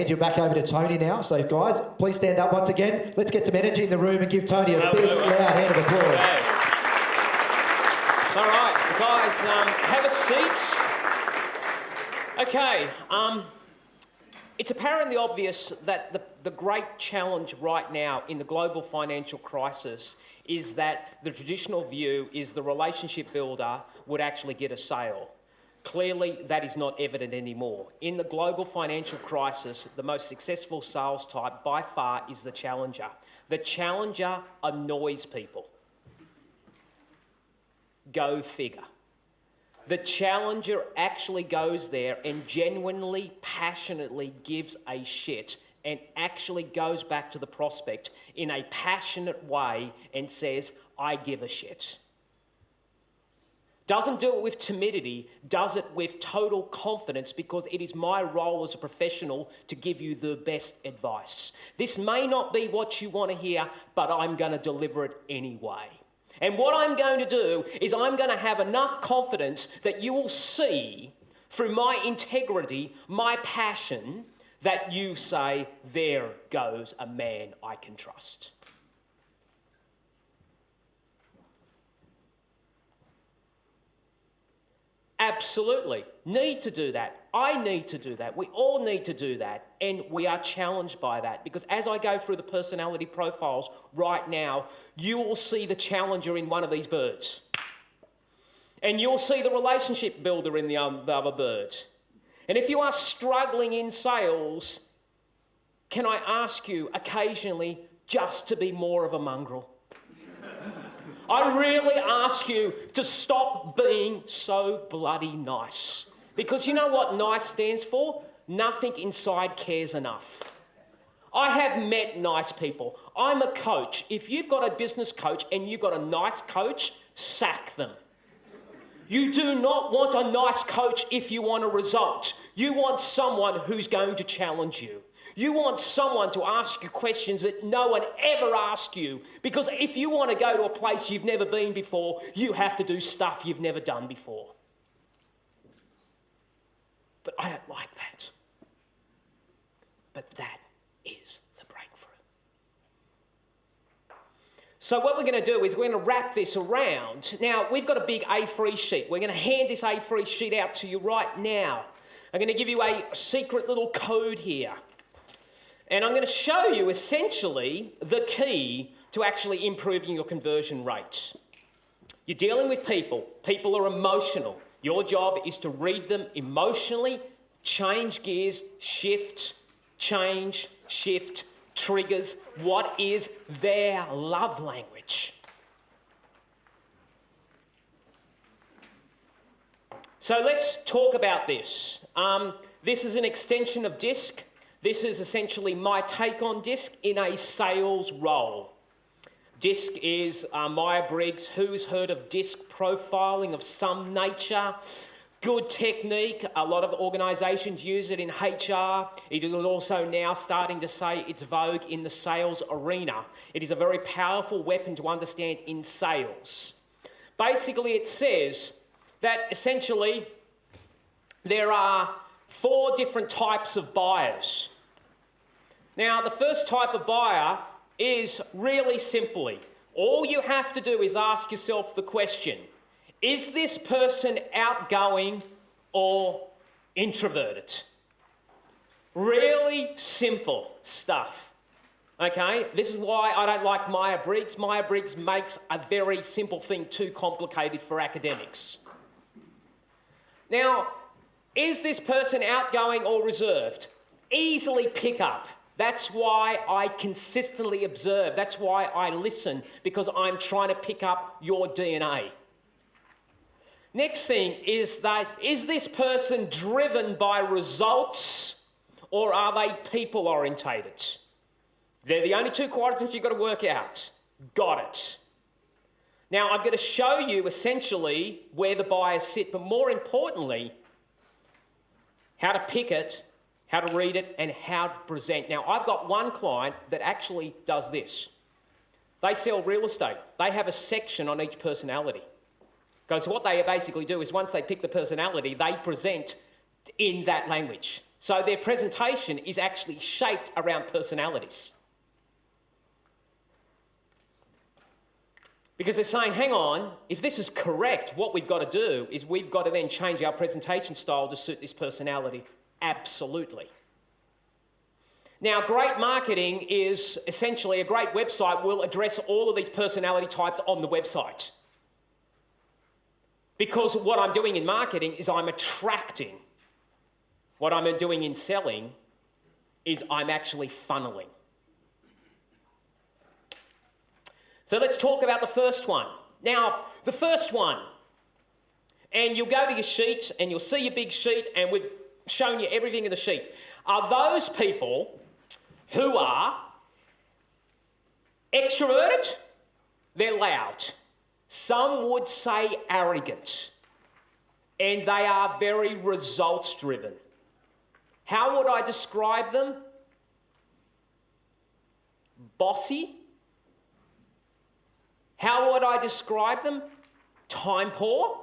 hand you back over to Tony now. So, guys, please stand up once again. Let's get some energy in the room and give Tony a big, loud hand of applause. Okay. All right, guys, have a seat. Okay, it's apparently obvious that the great challenge right now in the global financial crisis is that the traditional view is the relationship builder would actually get a sale. Clearly, that is not evident anymore. In the global financial crisis, the most successful sales type by far is the challenger. The challenger annoys people. Go figure. The challenger actually goes there and genuinely, passionately gives a shit and actually goes back to the prospect in a passionate way and says, I give a shit. Doesn't do it with timidity, does it with total confidence because it is my role as a professional to give you the best advice. This may not be what you want to hear, but I'm going to deliver it anyway. And what I'm going to do is I'm going to have enough confidence that you will see through my integrity, my passion, that you say, there goes a man I can trust. Absolutely. Need to do that. I need to do that. We all need to do that. And we are challenged by that because as I go through the personality profiles right now, you will see the challenger in one of these birds. And you'll see the relationship builder in the other bird. And if you are struggling in sales, can I ask you occasionally just to be more of a mongrel? I really ask you to stop being so bloody nice. Because you know what nice stands for? Nothing inside cares enough. I have met nice people. I'm a coach. If you've got a business coach and you've got a nice coach, sack them. You do not want a nice coach if you want a result. You want someone who's going to challenge you. You want someone to ask you questions that no one ever asks you. Because if you want to go to a place you've never been before, you have to do stuff you've never done before. But I don't like that. But that is the breakthrough. So what we're going to do is we're going to wrap this around. Now, we've got a big A3 sheet. We're going to hand this A3 sheet out to you right now. I'm going to give you a secret little code here. And I'm going to show you essentially the key to actually improving your conversion rates. You're dealing with people. People are emotional. Your job is to read them emotionally, change gears, shift, change, shift, triggers. What is their love language? So let's talk about this. This is an extension of DISC. This is essentially my take on DISC in a sales role. DISC is Myers-Briggs. Who's heard of DISC profiling of some nature? Good technique. A lot of organisations use it in HR. It is also now starting to say it's vogue in the sales arena. It is a very powerful weapon to understand in sales. Basically, it says that essentially there are 4 different types of buyers. Now, the first type of buyer is really simply, all you have to do is ask yourself the question, is this person outgoing or introverted? Really simple stuff, okay? This is why I don't like Myers-Briggs. Myers-Briggs makes a very simple thing too complicated for academics. Now, is this person outgoing or reserved? Easily pick up. That's why I consistently observe. That's why I listen, because I'm trying to pick up your DNA. Next thing is that, is this person driven by results or are they people orientated? They're the only 2 quadrants you've got to work out. Got it. Now, I'm going to show you essentially where the buyers sit, but more importantly, how to pick it, how to read it, and how to present. Now, I've got one client that actually does this. They sell real estate. They have a section on each personality. Because what they basically do is once they pick the personality, they present in that language. So their presentation is actually shaped around personalities. Because they're saying, hang on, if this is correct, what we've got to do is we've got to then change our presentation style to suit this personality. Absolutely. Now, great marketing is essentially a great website will address all of these personality types on the website. Because what I'm doing in marketing is I'm attracting. What I'm doing in selling is I'm actually funneling. So let's talk about the first one. Now, the first one, and you'll go to your sheet and you'll see your big sheet and we've shown you everything in the sheet, are those people who are extroverted, they're loud. Some would say arrogant, and they are very results driven. How would I describe them? Bossy. How would I describe them? Time poor.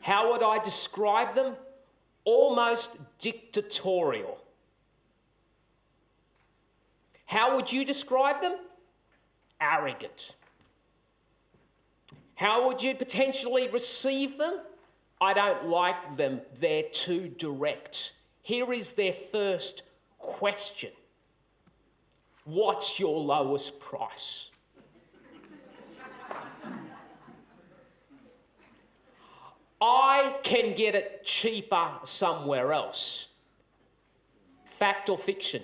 How would I describe them? Almost dictatorial. How would you describe them? Arrogant. How would you potentially receive them? I don't like them. They're too direct. Here is their first question. What's your lowest price? I can get it cheaper somewhere else. Fact or fiction?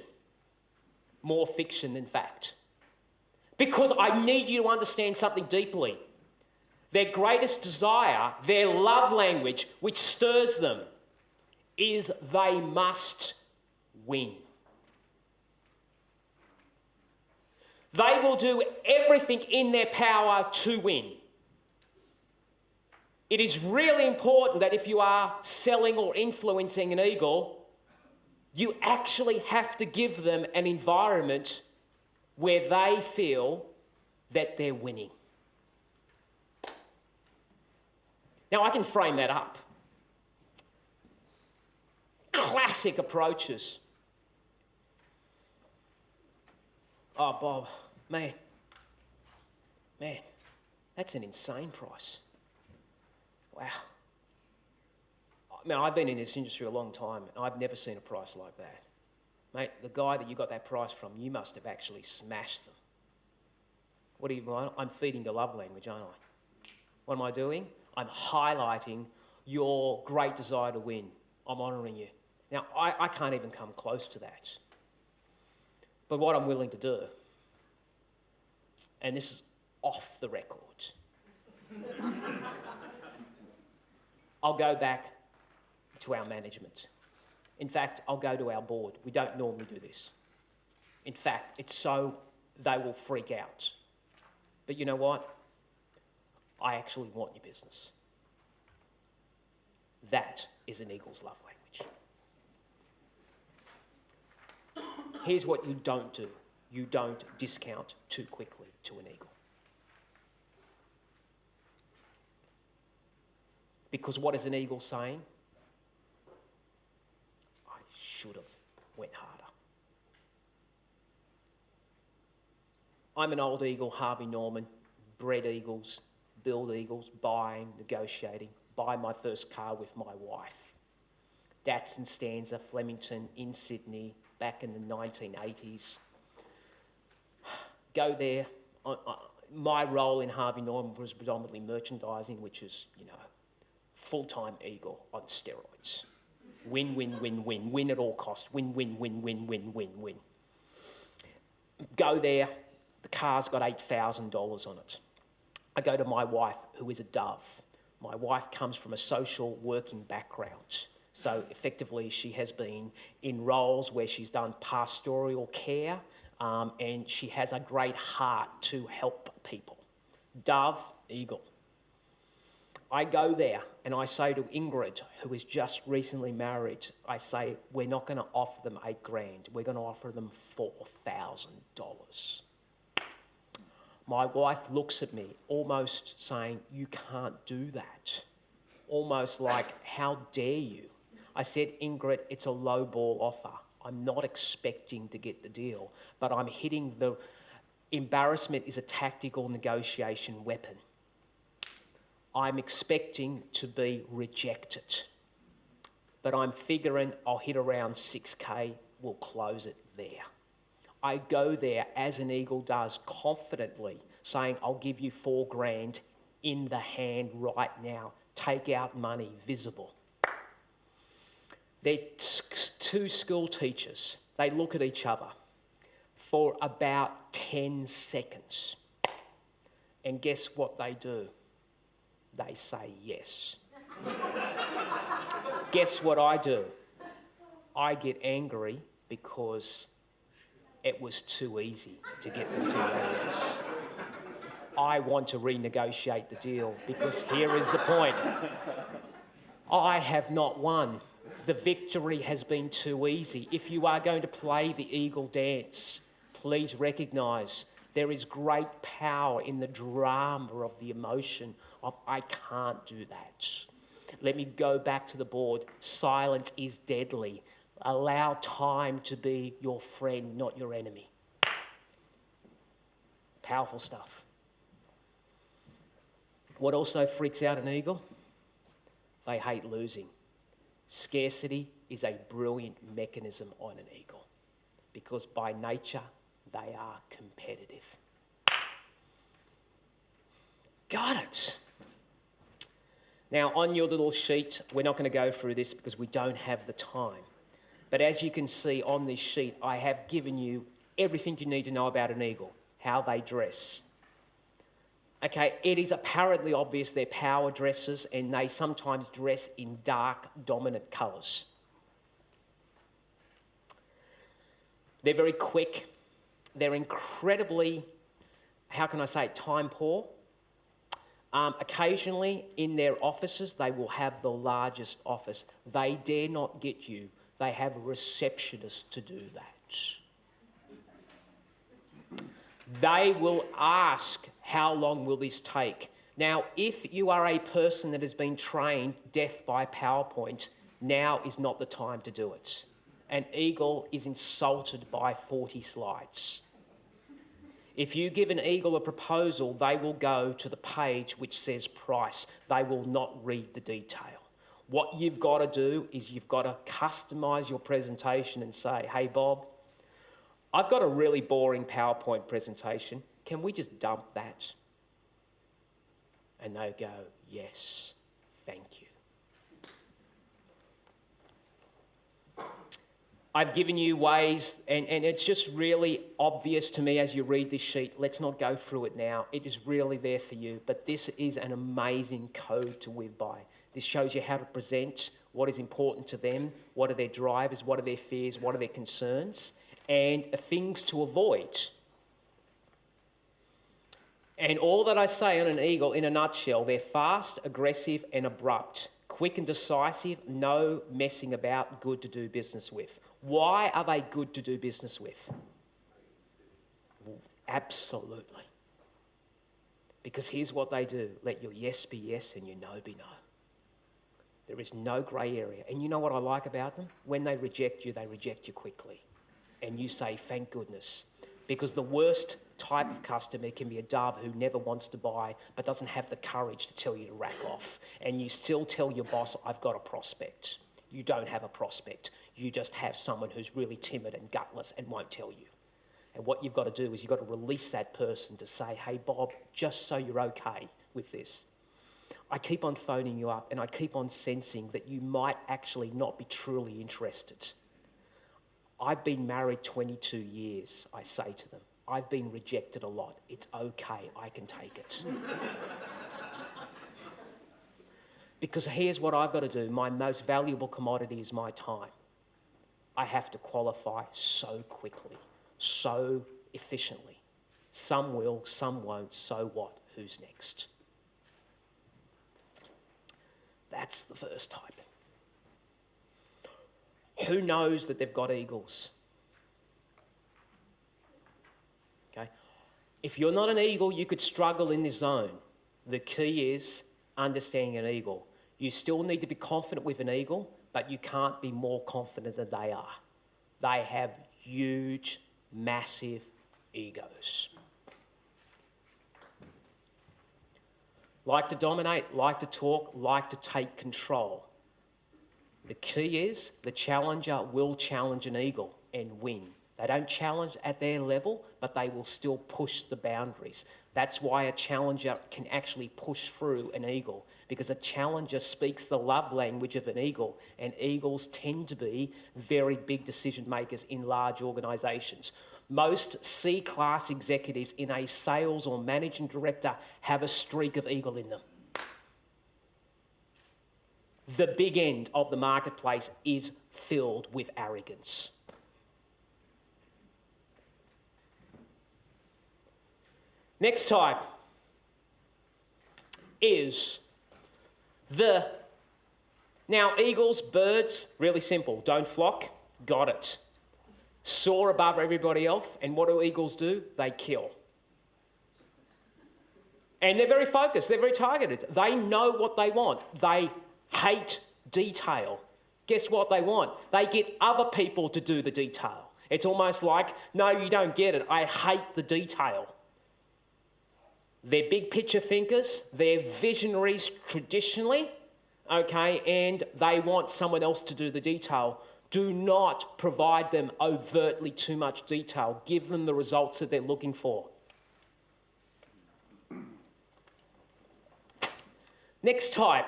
More fiction than fact. Because I need you to understand something deeply. Their greatest desire, their love language, which stirs them, is they must win. They will do everything in their power to win. It is really important that if you are selling or influencing an eagle, you actually have to give them an environment where they feel that they're winning. Now, I can frame that up. Classic approaches. Oh, Bob, man, that's an insane price. Wow. I mean, I've been in this industry a long time, and I've never seen a price like that. Mate, the guy that you got that price from, you must have actually smashed them. What do you want? I'm feeding the love language, aren't I? What am I doing? I'm highlighting your great desire to win. I'm honouring you. Now, I can't even come close to that. But what I'm willing to do, and this is off the record, I'll go back to our management. In fact, I'll go to our board. We don't normally do this. In fact, it's so they will freak out. But you know what? I actually want your business. That is an eagle's love language. Here's what you don't do. You don't discount too quickly to an eagle. Because what is an eagle saying? I should have went harder. I'm an old eagle, Harvey Norman, bred eagles, build eagles, buying, negotiating, buy my first car with my wife. Datsun Stanza, Flemington, in Sydney, back in the 1980s. Go there. My role in Harvey Norman was predominantly merchandising, which is, full-time eagle on steroids. Win, win, win, win. Win at all costs. Win, win, win, win, win, win, win. Go there. The car's got $8,000 on it. I go to my wife, who is a dove. My wife comes from a social working background. So effectively, she has been in roles where she's done pastoral care, and she has a great heart to help people. Dove, eagle. I go there and I say to Ingrid, who is just recently married, I say, we're not going to offer them $8,000. We're going to offer them $4,000. My wife looks at me almost saying, you can't do that. Almost like, how dare you? I said, Ingrid, it's a low ball offer. I'm not expecting to get the deal, but I'm hitting the... Embarrassment is a tactical negotiation weapon. I'm expecting to be rejected, but I'm figuring I'll hit around 6K, we'll close it there. I go there, as an eagle does, confidently, saying, I'll give you $4,000 in the hand right now. Take out money, visible. They're two school teachers. They look at each other for about 10 seconds. And guess what they do? They say yes. Guess what I do? I get angry because it was too easy to get them to yes. I want to renegotiate the deal because here is the point. I have not won. The victory has been too easy. If you are going to play the eagle dance, please recognise there is great power in the drama of the emotion of I can't do that. Let me go back to the board. Silence is deadly. Allow time to be your friend, not your enemy. Powerful stuff. What also freaks out an eagle? They hate losing. Scarcity is a brilliant mechanism on an eagle because by nature, they are competitive. Got it. Now, on your little sheet, we're not going to go through this because we don't have the time. But as you can see on this sheet, I have given you everything you need to know about an eagle, how they dress. Okay, it is apparently obvious they're power dressers and they sometimes dress in dark, dominant colours. They're very quick. They're incredibly, how can I say it, time poor. Occasionally in their offices, they will have the largest office. They dare not get you. They have a receptionist to do that. They will ask, how long will this take? Now, if you are a person that has been trained deaf by PowerPoint, now is not the time to do it. An eagle is insulted by 40 slides. If you give an eagle a proposal, they will go to the page which says price. They will not read the detail. What you've got to do is you've got to customise your presentation and say, hey, Bob, I've got a really boring PowerPoint presentation. Can we just dump that? And they go, yes, thank you. I've given you ways, and it's just really obvious to me as you read this sheet. Let's not go through it now. It is really there for you. But this is an amazing code to live by. This shows you how to present, what is important to them, what are their drivers, what are their fears, what are their concerns, and things to avoid. And all that I say on an eagle, in a nutshell, they're fast, aggressive, and abrupt. Quick and decisive, no messing about, good to do business with. Why are they good to do business with? Absolutely. Because here's what they do. Let your yes be yes and your no be no. There is no grey area. And you know what I like about them? When they reject you quickly. And you say, thank goodness. Because the worst type of customer can be a dove who never wants to buy but doesn't have the courage to tell you to rack off. And you still tell your boss, I've got a prospect. You don't have a prospect. You just have someone who's really timid and gutless and won't tell you. And what you've got to do is you've got to release that person to say, hey, Bob, just so you're okay with this, I keep on phoning you up and I keep on sensing that you might actually not be truly interested. I've been married 22 years, I say to them. I've been rejected a lot. It's okay, I can take it. Because here's what I've got to do. My most valuable commodity is my time. I have to qualify so quickly, so efficiently. Some will, some won't, so what? Who's next? That's the first type. Who knows that they've got eagles? Okay. If you're not an eagle, you could struggle in this zone. The key is understanding an eagle. You still need to be confident with an eagle, but you can't be more confident than they are. They have huge, massive egos. Like to dominate, like to talk, like to take control. The key is the challenger will challenge an eagle and win. They don't challenge at their level, but they will still push the boundaries. That's why a challenger can actually push through an eagle, because a challenger speaks the love language of an eagle, and eagles tend to be very big decision makers in large organisations. Most C-class executives in a sales or managing director have a streak of eagle in them. The big end of the marketplace is filled with arrogance. Next type is now eagles, birds, really simple. Don't flock, got it. Soar above everybody else, and what do eagles do? They kill. And they're very focused, they're very targeted. They know what they want. They hate detail. Guess what they want? They get other people to do the detail. It's almost like, no, you don't get it. I hate the detail. They're big picture thinkers. They're visionaries traditionally, okay, and they want someone else to do the detail. Do not provide them overtly too much detail. Give them the results that they're looking for. Next type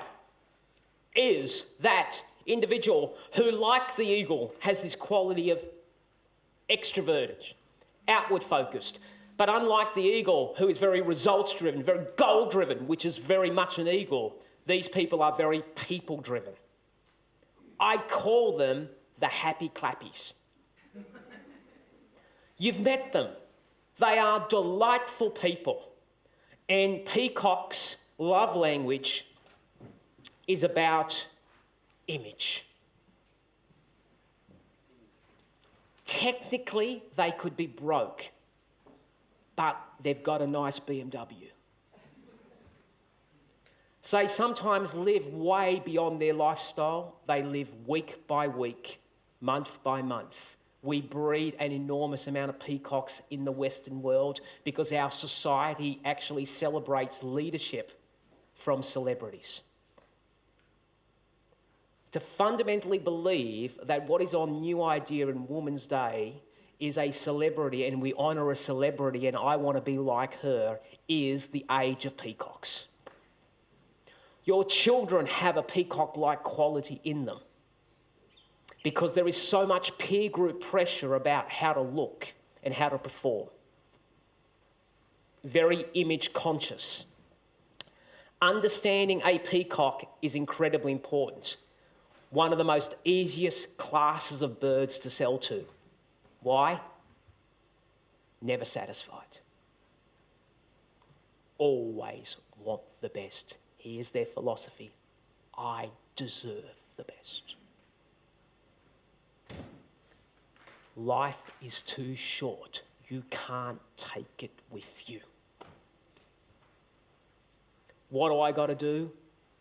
is that individual who, like the eagle, has this quality of extroverted, outward focused. But unlike the eagle, who is very results driven, very goal driven, which is very much an eagle, these people are very people driven. I call them the happy clappies. You've met them. They are delightful people. And Peacock's love language is about image. Technically, they could be broke, but they've got a nice BMW. So they sometimes live way beyond their lifestyle. They live week by week, month by month. We breed an enormous amount of peacocks in the Western world because our society actually celebrates leadership from celebrities. To fundamentally believe that what is on New Idea and Women's Day is a celebrity and we honour a celebrity and I want to be like her is the age of peacocks. Your children have a peacock-like quality in them because there is so much peer group pressure about how to look and how to perform. Very image conscious. Understanding a peacock is incredibly important. One of the most easiest classes of birds to sell to. Why? Never satisfied. Always want the best. Here's their philosophy. I deserve the best. Life is too short. You can't take it with you. What do I got to do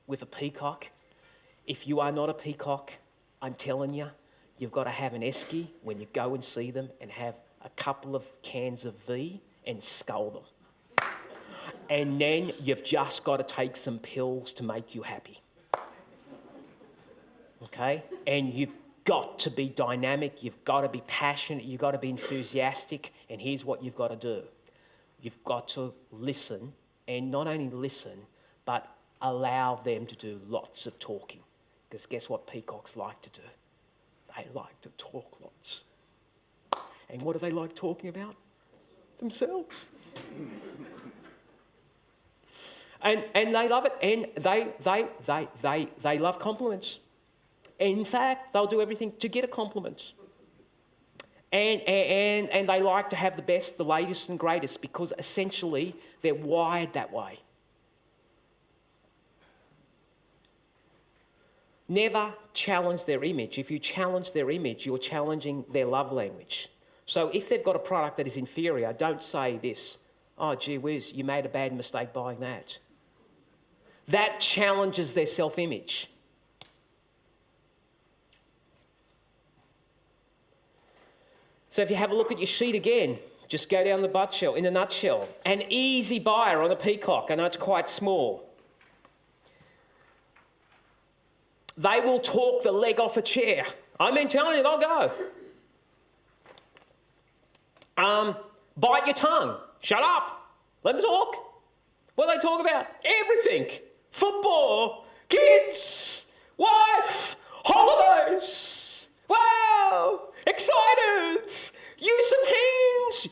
with a peacock? If you are not a peacock, I'm telling you, you've got to have an esky when you go and see them and have a couple of cans of V and scull them. And then you've just got to take some pills to make you happy. Okay? And you've got to be dynamic, you've got to be passionate, you've got to be enthusiastic, and here's what you've got to do. You've got to listen, and not only listen, but allow them to do lots of talking. Because guess what peacocks like to do? They like to talk lots. And what do they like talking about? Themselves. And they love it, and they love compliments. In fact, they'll do everything to get a compliment. And they like to have the best, the latest and greatest because essentially they're wired that way. Never challenge their image. If you challenge their image, you're challenging their love language. So if they've got a product that is inferior, don't say this, oh, gee whiz, you made a bad mistake buying that. That challenges their self-image. So if you have a look at your sheet again, just go down the butt shell, in a nutshell. An easy buyer on a peacock. I know it's quite small. They will talk the leg off a chair. I mean, telling you, they'll go. Bite your tongue. Shut up. Let them talk. What do they talk about? Everything. Football, kids, wife, holidays. Wow, excited.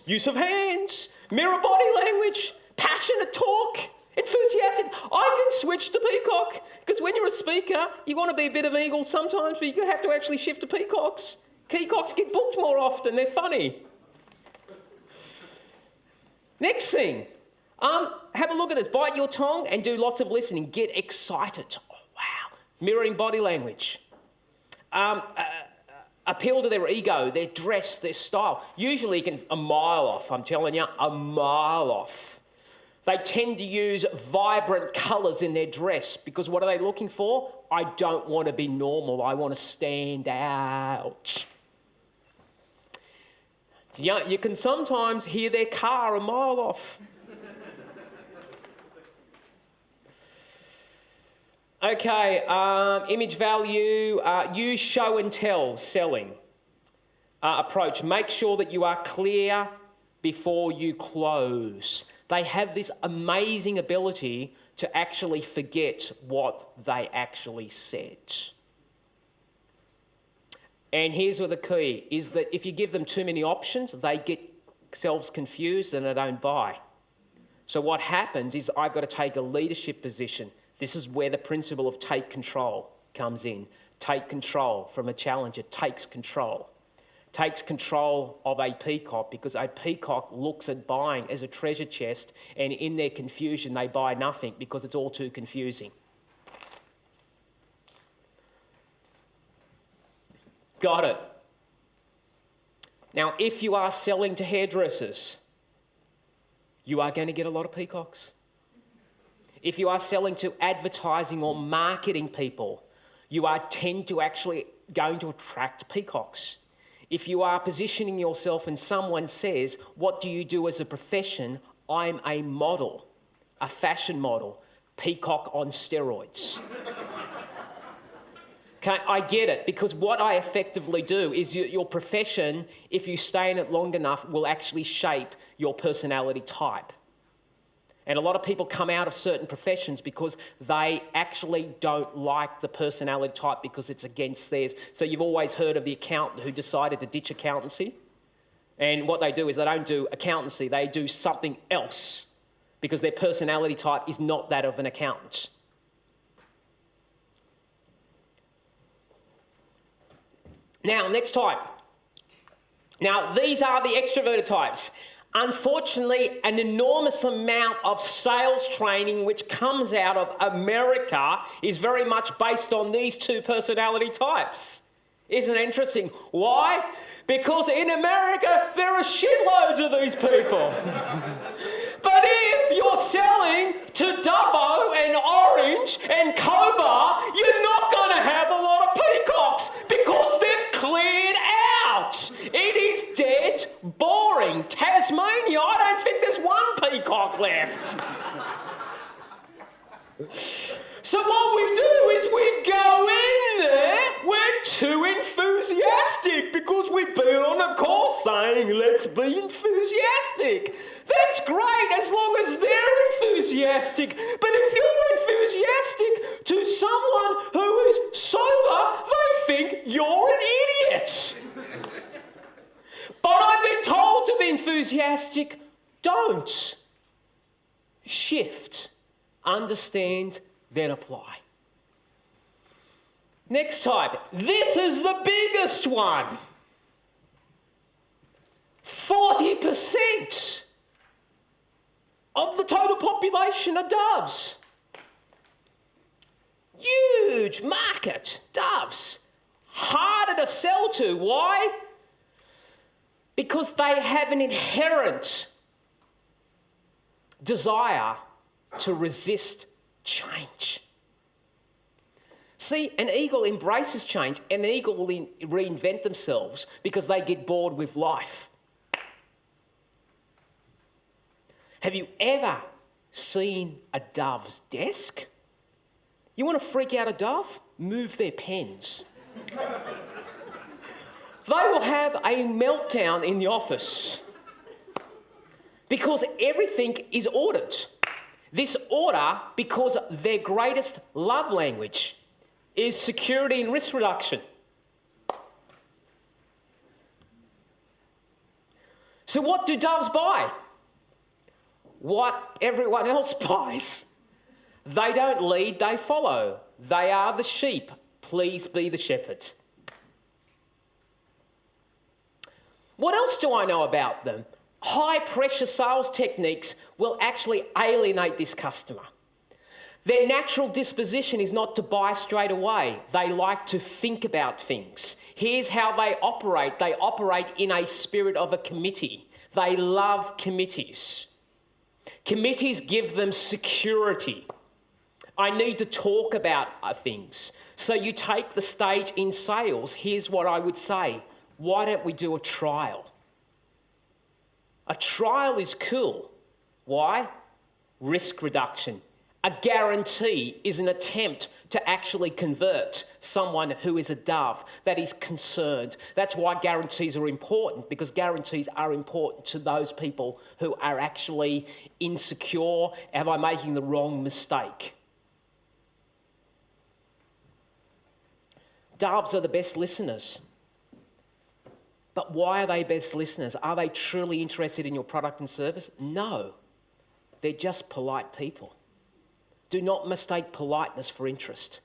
Use of hands, mirror body language, passionate talk, enthusiastic. I can switch to peacock because when you're a speaker, you want to be a bit of an eagle sometimes, but you have to actually shift to peacocks. Peacocks get booked more often. They're funny. Next thing, have a look at this. Bite your tongue and do lots of listening. Get excited. Oh, wow. Mirroring body language. Appeal to their ego, their dress, their style. Usually you can a mile off, I'm telling you, a mile off. They tend to use vibrant colours in their dress because what are they looking for? I don't want to be normal. I want to stand out. Yeah, you can sometimes hear their car a mile off. Okay, image value, use show and tell selling approach. Make sure that you are clear before you close. They have this amazing ability to actually forget what they actually said. And here's where the key is that if you give them too many options, they get themselves confused and they don't buy. So what happens is I've got to take a leadership position. This is where the principle of take control comes in. Take control from a challenger, takes control. Takes control of a peacock because a peacock looks at buying as a treasure chest and in their confusion they buy nothing because it's all too confusing. Got it. Now, if you are selling to hairdressers, you are going to get a lot of peacocks. If you are selling to advertising or marketing people, you tend to actually going to attract peacocks. If you are positioning yourself and someone says, what do you do as a profession? I'm a model, a fashion model, peacock on steroids. Okay, I get it, because what I effectively do is your profession, if you stay in it long enough, will actually shape your personality type. And a lot of people come out of certain professions because they actually don't like the personality type because it's against theirs. So you've always heard of the accountant who decided to ditch accountancy. And what they do is they don't do accountancy, they do something else because their personality type is not that of an accountant. Now, next type. Now, these are the extroverted types. Unfortunately, an enormous amount of sales training which comes out of America is very much based on these two personality types. Isn't it interesting? Why? Because in America, there are shitloads of these people. But if you're selling to Dubbo and Orange and Cobar, you're not going to have a lot of peacocks because they've cleared out. It is dead boring. Tasmania, I don't think there's one peacock left. So what we do is we go in there, we're too enthusiastic because we've been on a course saying, let's be enthusiastic. That's great as long as they're enthusiastic. But if you're enthusiastic to someone who is sober, they think you're an idiot. But I've been told to be enthusiastic. Don't. Shift. Understand, then apply. Next type. This is the biggest one. 40% of the total population are doves. Huge market, doves. Harder to sell to. Why? Because they have an inherent desire to resist change. See, an eagle embraces change, and an eagle will reinvent themselves because they get bored with life. Have you ever seen a dove's desk? You want to freak out a dove? Move their pens. They will have a meltdown in the office because everything is ordered. This order, because their greatest love language is security and risk reduction. So what do doves buy? What everyone else buys. They don't lead, they follow. They are the sheep. Please be the shepherd. What else do I know about them? High pressure sales techniques will actually alienate this customer. Their natural disposition is not to buy straight away. They like to think about things. Here's how they operate. They operate in a spirit of a committee. They love committees. Committees give them security. I need to talk about things. So you take the stage in sales. Here's what I would say. Why don't we do a trial? A trial is cool. Why? Risk reduction. A guarantee is an attempt to actually convert someone who is a dove, that is concerned. That's why guarantees are important, because guarantees are important to those people who are actually insecure. Am I making the wrong mistake? Doves are the best listeners. But why are they best listeners? Are they truly interested in your product and service? No. They're just polite people. Do not mistake politeness for interest.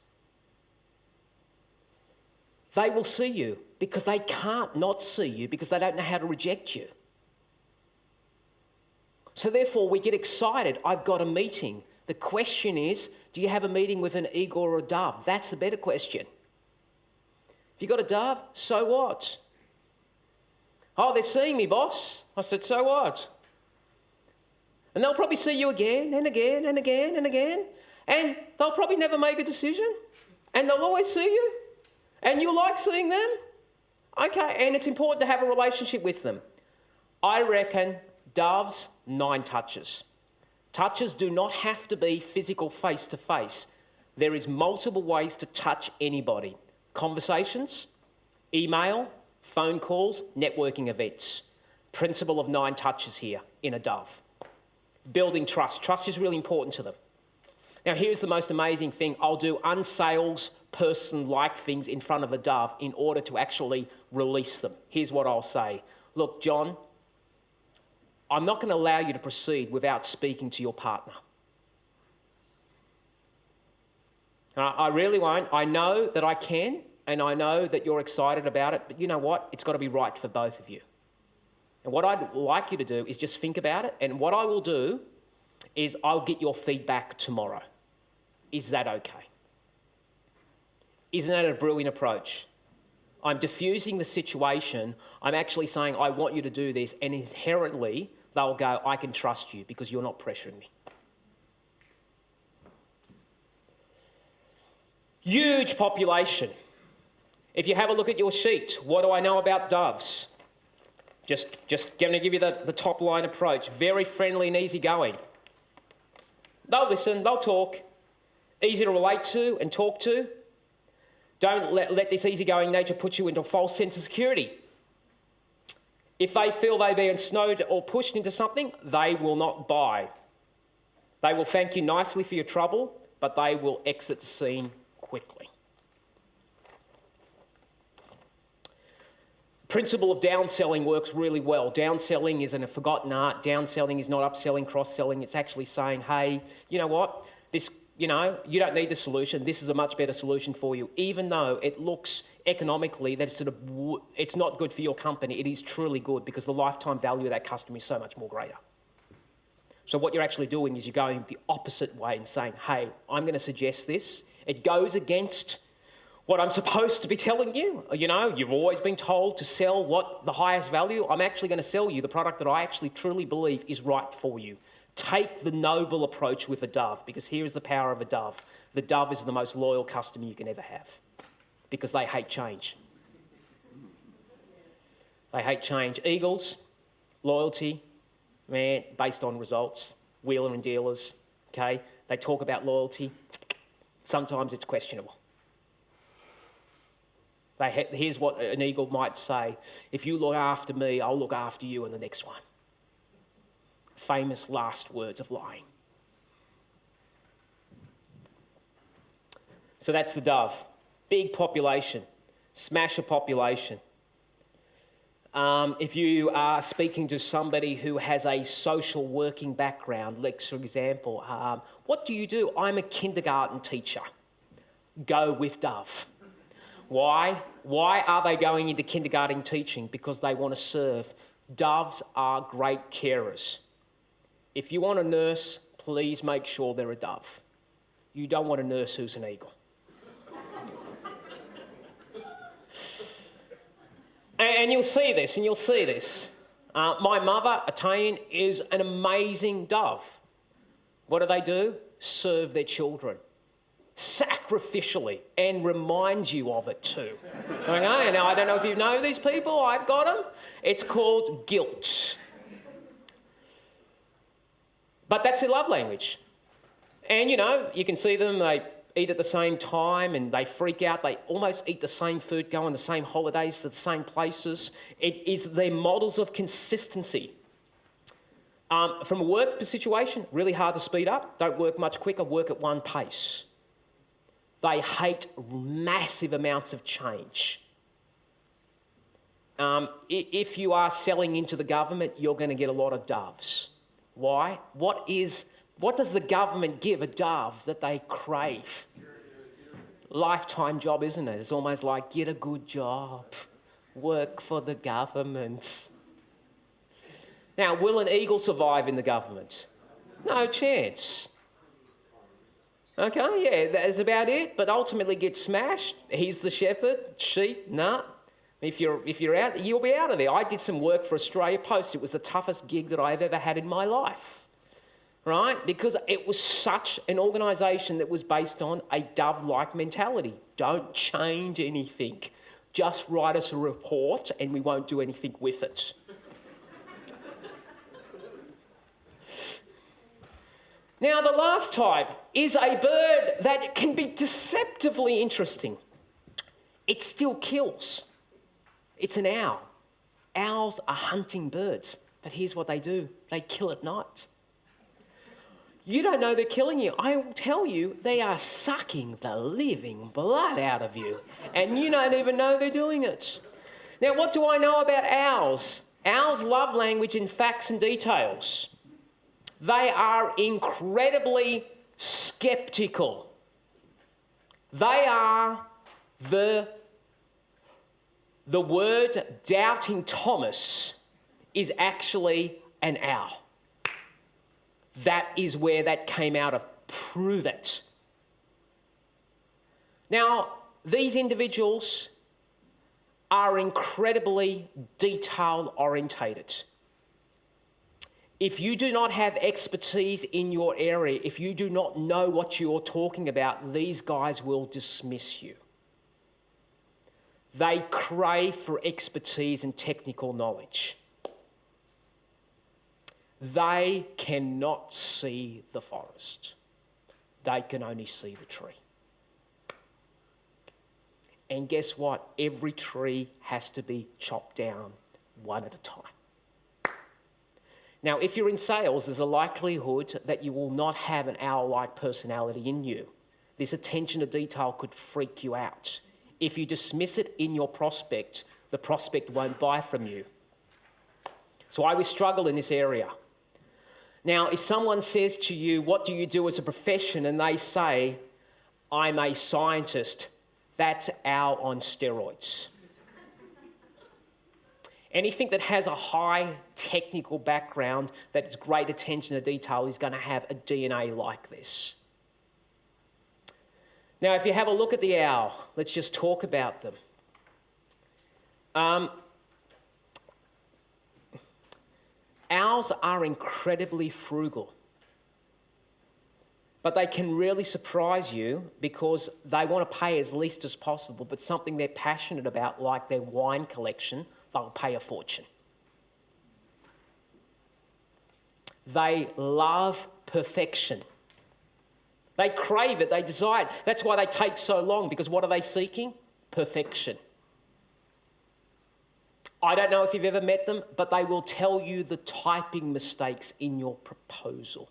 They will see you because they can't not see you because they don't know how to reject you. So therefore, we get excited. I've got a meeting. The question is, do you have a meeting with an eagle or a dove? That's the better question. If you've got a dove, so what? Oh, they're seeing me, boss. I said, so what? And they'll probably see you again and again and again and again. And they'll probably never make a decision. And they'll always see you. And you like seeing them. Okay, and it's important to have a relationship with them. I reckon doves, 9 touches. Touches do not have to be physical face-to-face. There is multiple ways to touch anybody. Conversations, email, phone calls, networking events. Principle of 9 touches here in a dove. Building trust. Trust is really important to them. Now, here's the most amazing thing. I'll do unsalesperson-like things in front of a dove in order to actually release them. Here's what I'll say. Look, John, I'm not going to allow you to proceed without speaking to your partner. I really won't. I know that I can, and I know that you're excited about it, but you know what? It's got to be right for both of you. And what I'd like you to do is just think about it, and what I will do is I'll get your feedback tomorrow. Is that okay? Isn't that a brilliant approach? I'm diffusing the situation. I'm actually saying, I want you to do this, and inherently they'll go, I can trust you because you're not pressuring me. Huge population. If you have a look at your sheet, what do I know about doves? Just going to give you the top line approach. Very friendly and easygoing. They'll listen, they'll talk. Easy to relate to and talk to. Don't let this easygoing nature put you into a false sense of security. If they feel they're being snowed or pushed into something, they will not buy. They will thank you nicely for your trouble, but they will exit the scene quickly. Principle of downselling works really well. Downselling isn't a forgotten art. Downselling is not upselling, cross-selling. It's actually saying, hey, you know what? This, you don't need the solution. This is a much better solution for you. Even though it looks economically that it's not good for your company, it is truly good because the lifetime value of that customer is so much more greater. So what you're actually doing is you're going the opposite way and saying, hey, I'm going to suggest this. It goes against what I'm supposed to be telling you. You've always been told to sell what the highest value. I'm actually going to sell you the product that I actually truly believe is right for you. Take the noble approach with a dove, because here is the power of a dove. The dove is the most loyal customer you can ever have, because they hate change. They hate change. Eagles, loyalty, man, based on results. Wheeler and dealers, okay? They talk about loyalty. Sometimes it's questionable. Here's what an eagle might say: if you look after me, I'll look after you in the next one. Famous last words of lying. So that's the dove. Big population. Smash a population. If you are speaking to somebody who has a social working background, like for example, what do you do? I'm a kindergarten teacher. Go with dove. Why? Why are they going into kindergarten teaching? Because they want to serve. Doves are great carers. If you want a nurse, please make sure they're a dove. You don't want a nurse who's an eagle. And you'll see this, my mother, Italian, is an amazing dove. What do? Serve their children. Sacrificially, and remind you of it too. Okay? Now, I don't know if you know these people, I've got them. It's called guilt. But that's their love language. And, you can see them, they eat at the same time and they freak out. They almost eat the same food, go on the same holidays to the same places. It is their models of consistency. From a work situation, really hard to speed up. Don't work much quicker, work at one pace. They hate massive amounts of change. If you are selling into the government, you're going to get a lot of doves. Why? What does the government give a dove that they crave? Lifetime job, isn't it? It's almost like, get a good job, work for the government. Now, will an eagle survive in the government? No chance. Okay, yeah, that's about it, but ultimately get smashed. He's the shepherd, sheep, nah. If you're out, you'll be out of there. I did some work for Australia Post. It was the toughest gig that I've ever had in my life, right? Because it was such an organisation that was based on a dove-like mentality. Don't change anything. Just write us a report and we won't do anything with it. Now, the last type is a bird that can be deceptively interesting. It still kills. It's an owl. Owls are hunting birds, but here's what they do. They kill at night. You don't know they're killing you. I will tell you, they are sucking the living blood out of you, and you don't even know they're doing it. Now, what do I know about owls? Owls love language in facts and details. They are incredibly skeptical. They are the word doubting Thomas is actually an owl. That is where that came out of. Prove it. Now, these individuals are incredibly detail-orientated. If you do not have expertise in your area, if you do not know what you're talking about, these guys will dismiss you. They crave for expertise and technical knowledge. They cannot see the forest. They can only see the tree. And guess what? Every tree has to be chopped down one at a time. Now, if you're in sales, there's a likelihood that you will not have an owl-like personality in you. This attention to detail could freak you out. If you dismiss it in your prospect, the prospect won't buy from you. So I always struggle in this area. Now, if someone says to you, what do you do as a profession? And they say, I'm a scientist, that's owl on steroids. Anything that has a high technical background, that's great attention to detail, is going to have a DNA like this. Now, if you have a look at the owl, let's just talk about them. Owls are incredibly frugal. But they can really surprise you because they want to pay as least as possible, but something they're passionate about, like their wine collection, they'll pay a fortune. They love perfection. They crave it, they desire it. That's why they take so long, because what are they seeking? Perfection. I don't know if you've ever met them, but they will tell you the typing mistakes in your proposal.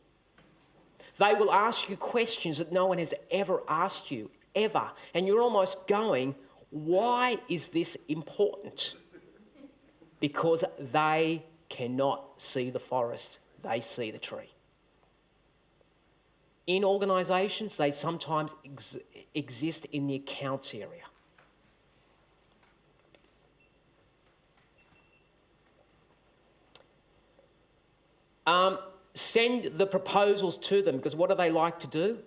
They will ask you questions that no one has ever asked you, ever. And you're almost going, why is this important? Because they cannot see the forest, they see the tree. In organisations, they sometimes exist in the accounts area. Send the proposals to them, because what do they like to do?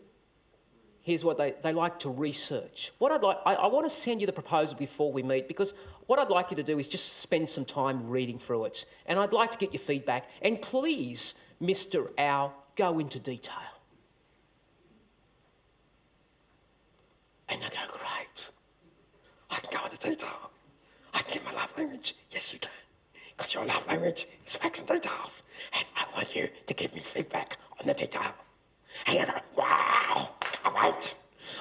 Here's what they like to research. I want to send you the proposal before we meet, because what I'd like you to do is just spend some time reading through it. And I'd like to get your feedback. And please, Mr. Owl, go into detail. And they go, great. I can go into detail. I can give my love language. Yes, you can. Because your love language is facts and details. And I want you to give me feedback on the detail. And you go, wow, can't wait.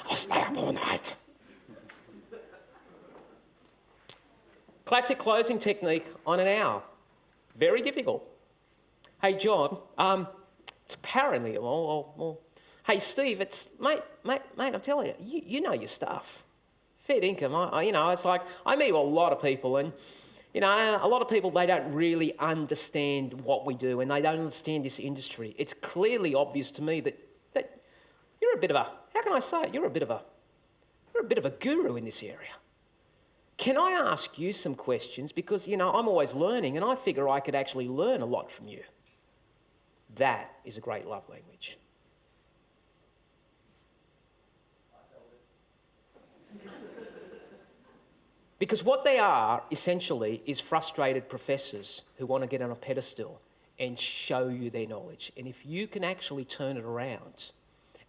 I'll stay up all night. Classic closing technique on an hour. Very difficult. Hey, John, it's apparently, hey, Steve, it's, mate, I'm telling you, you know your stuff. Fair income, it's like, I meet a lot of people, and a lot of people, they don't really understand what we do, and they don't understand this industry. It's clearly obvious to me that you're a bit of a, how can I say it? You're a bit of a guru in this area. Can I ask you some questions? Because, I'm always learning, and I figure I could actually learn a lot from you. That is a great love language. Because what they are, essentially, is frustrated professors who want to get on a pedestal and show you their knowledge. And if you can actually turn it around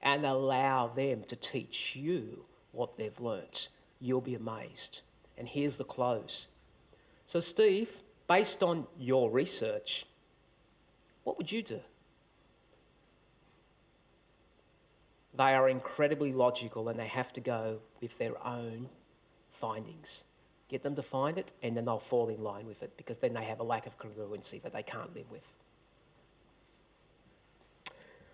and allow them to teach you what they've learnt, you'll be amazed. And here's the close. So, Steve, based on your research, what would you do? They are incredibly logical, and they have to go with their own findings. Get them to find it, and then they'll fall in line with it, because then they have a lack of congruency that they can't live with.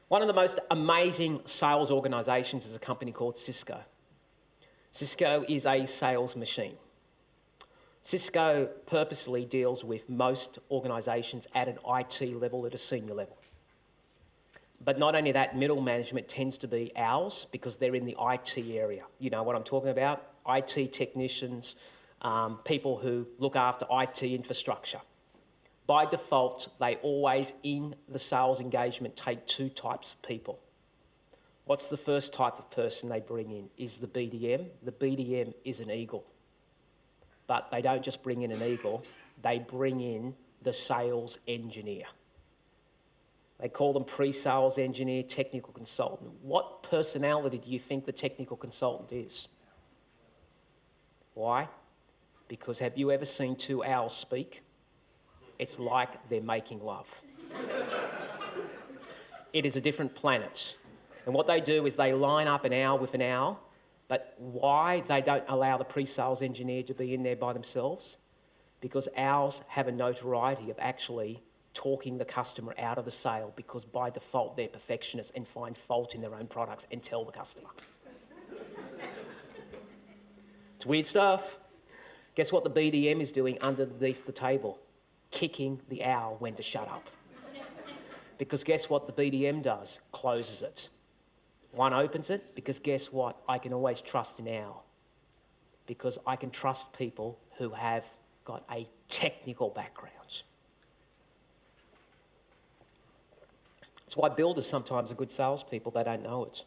One of the most amazing sales organisations is a company called Cisco. Cisco is a sales machine. Cisco purposely deals with most organisations at an IT level, at a senior level. But not only that, middle management tends to be owls, because they're in the IT area. You know what I'm talking about? IT technicians, people who look after IT infrastructure. By default, they always, in the sales engagement, take two types of people. What's the first type of person they bring in? Is the BDM. The BDM is an eagle. But they don't just bring in an eagle, they bring in the sales engineer. They call them pre-sales engineer, technical consultant. What personality do you think the technical consultant is? Why? Because have you ever seen two owls speak? It's like they're making love. It is a different planet. And what they do is they line up an owl with an owl, but why they don't allow the pre-sales engineer to be in there by themselves? Because owls have a notoriety of actually talking the customer out of the sale, because by default they're perfectionists and find fault in their own products and tell the customer. It's weird stuff. Guess what the BDM is doing underneath the table? Kicking the owl when to shut up. Because guess what the BDM does? Closes it. One opens it, because guess what? I can always trust an owl. Because I can trust people who have got a technical background. It's why builders sometimes are good salespeople. They don't know it,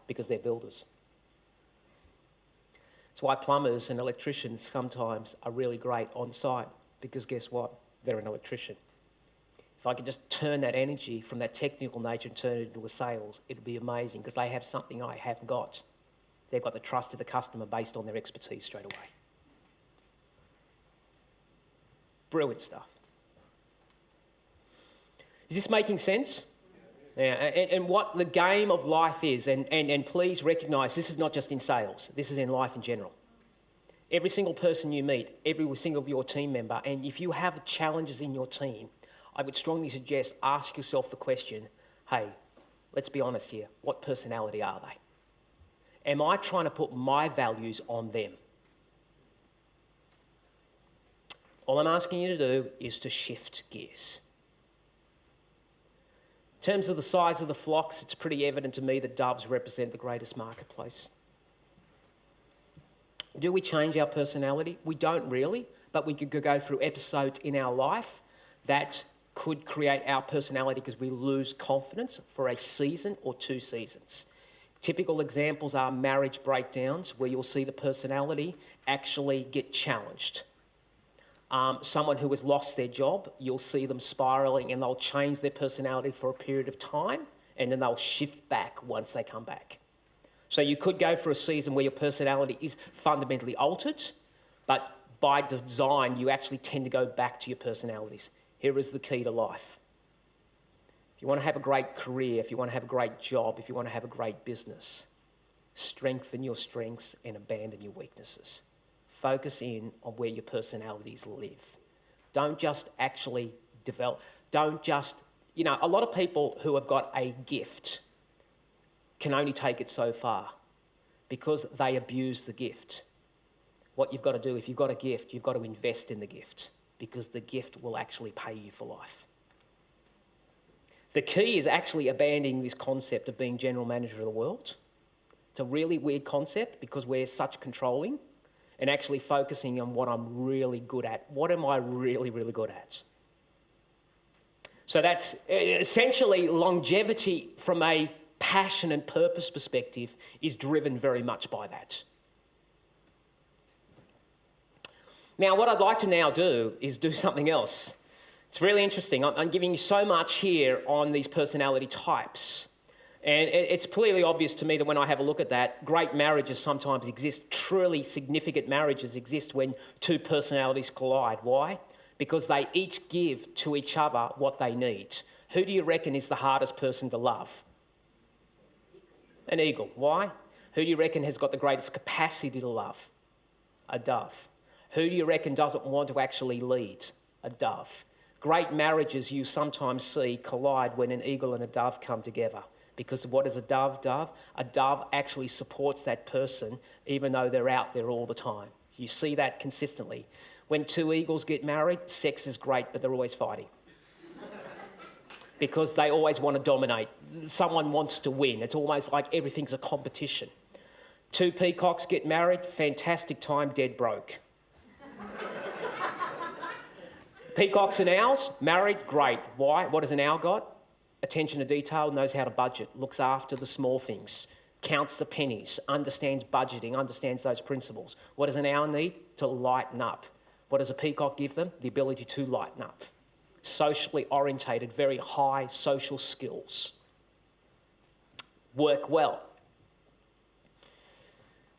because they're builders. It's why plumbers and electricians sometimes are really great on site, because guess what? They're an electrician. If I could just turn that energy from that technical nature and turn it into a sales, it'd be amazing because they have something I haven't got. They've got the trust of the customer based on their expertise straight away. Brilliant stuff. Is this making sense? Yeah, and what the game of life is, and please recognise this is not just in sales, this is in life in general. Every single person you meet, every single of your team member, and if you have challenges in your team, I would strongly suggest ask yourself the question, hey, let's be honest here, what personality are they? Am I trying to put my values on them? All I'm asking you to do is to shift gears. In terms of the size of the flocks, it's pretty evident to me that doves represent the greatest marketplace. Do we change our personality? We don't really, but we could go through episodes in our life that could create our personality because we lose confidence for a season or 2 seasons. Typical examples are marriage breakdowns where you'll see the personality actually get challenged. Someone who has lost their job, you'll see them spiralling and they'll change their personality for a period of time and then they'll shift back once they come back. So you could go for a season where your personality is fundamentally altered, but by design, you actually tend to go back to your personalities. Here is the key to life. If you want to have a great career, if you want to have a great job, if you want to have a great business, strengthen your strengths and abandon your weaknesses. Focus in on where your personalities live. Don't just actually develop, don't just, a lot of people who have got a gift can only take it so far because they abuse the gift. What you've got to do, if you've got a gift, you've got to invest in the gift because the gift will actually pay you for life. The key is actually abandoning this concept of being general manager of the world. It's a really weird concept because we're such controlling and actually focusing on what I'm really good at. What am I really, really good at? So that's essentially longevity from a passion and purpose perspective is driven very much by that. Now, what I'd like to now do is do something else. It's really interesting. I'm giving you so much here on these personality types. And it's clearly obvious to me that when I have a look at that, great marriages sometimes exist. Truly significant marriages exist when 2 personalities collide. Why? Because they each give to each other what they need. Who do you reckon is the hardest person to love? An eagle. Why? Who do you reckon has got the greatest capacity to love? A dove. Who do you reckon doesn't want to actually lead? A dove. Great marriages you sometimes see collide when an eagle and a dove come together. Because what is a dove? A dove actually supports that person even though they're out there all the time. You see that consistently. When 2 eagles get married, sex is great, but they're always fighting. Because they always want to dominate. Someone wants to win. It's almost like everything's a competition. 2 peacocks get married, fantastic time, dead broke. Peacocks and owls, married, great. Why? What has an owl got? Attention to detail, knows how to budget, looks after the small things, counts the pennies, understands budgeting, understands those principles. What does an owl need? To lighten up. What does a peacock give them? The ability to lighten up. Socially orientated, very high social skills. Work well.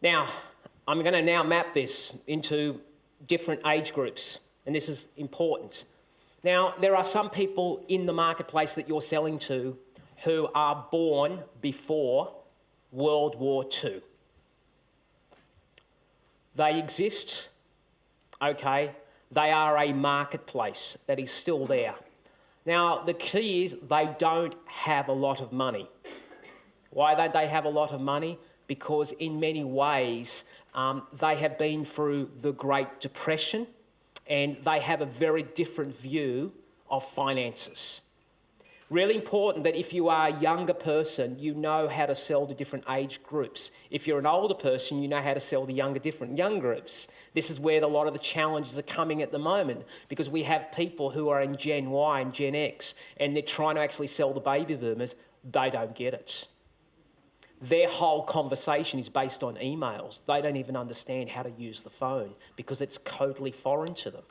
Now, I'm going to now map this into different age groups, and this is important. Now, there are some people in the marketplace that you're selling to who are born before World War II. They exist, okay, they are a marketplace that is still there. Now, the key is they don't have a lot of money. Why don't they have a lot of money? Because in many ways, they have been through the Great Depression and they have a very different view of finances. Really important that if you are a younger person, you know how to sell to different age groups. If you're an older person, you know how to sell to different young groups. This is where a lot of the challenges are coming at the moment because we have people who are in Gen Y and Gen X and they're trying to actually sell the baby boomers. They don't get it. Their whole conversation is based on emails. They don't even understand how to use the phone because it's totally foreign to them.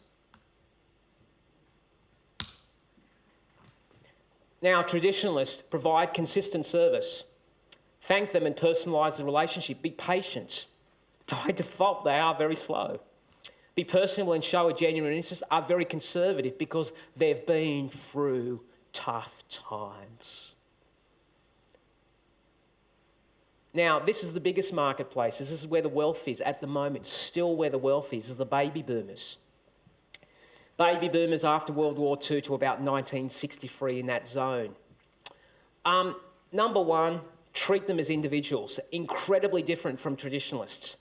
Now, traditionalists provide consistent service. Thank them and personalise the relationship. Be patient. By default, they are very slow. Be personable and show a genuine interest are very conservative because they've been through tough times. Now, this is the biggest marketplace. This is where the wealth is at the moment, still where the wealth is the baby boomers. Baby boomers after World War II to about 1963 in that zone. Number one, treat them as individuals, incredibly different from traditionalists.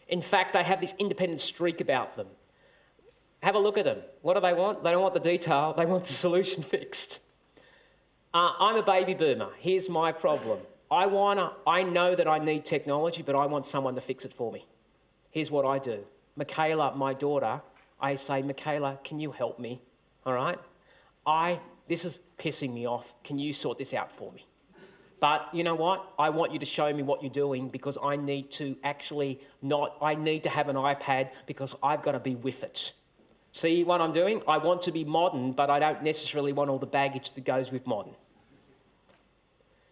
In fact, they have this independent streak about them. Have a look at them. What do they want? They don't want the detail, they want the solution fixed. I'm a baby boomer. Here's my problem. I know that I need technology, but I want someone to fix it for me. Here's what I do. Michaela, my daughter, I say, Michaela, can you help me? All right? This is pissing me off. Can you sort this out for me? But you know what? I want you to show me what you're doing because I need to have an iPad because I've got to be with it. See what I'm doing? I want to be modern, but I don't necessarily want all the baggage that goes with modern.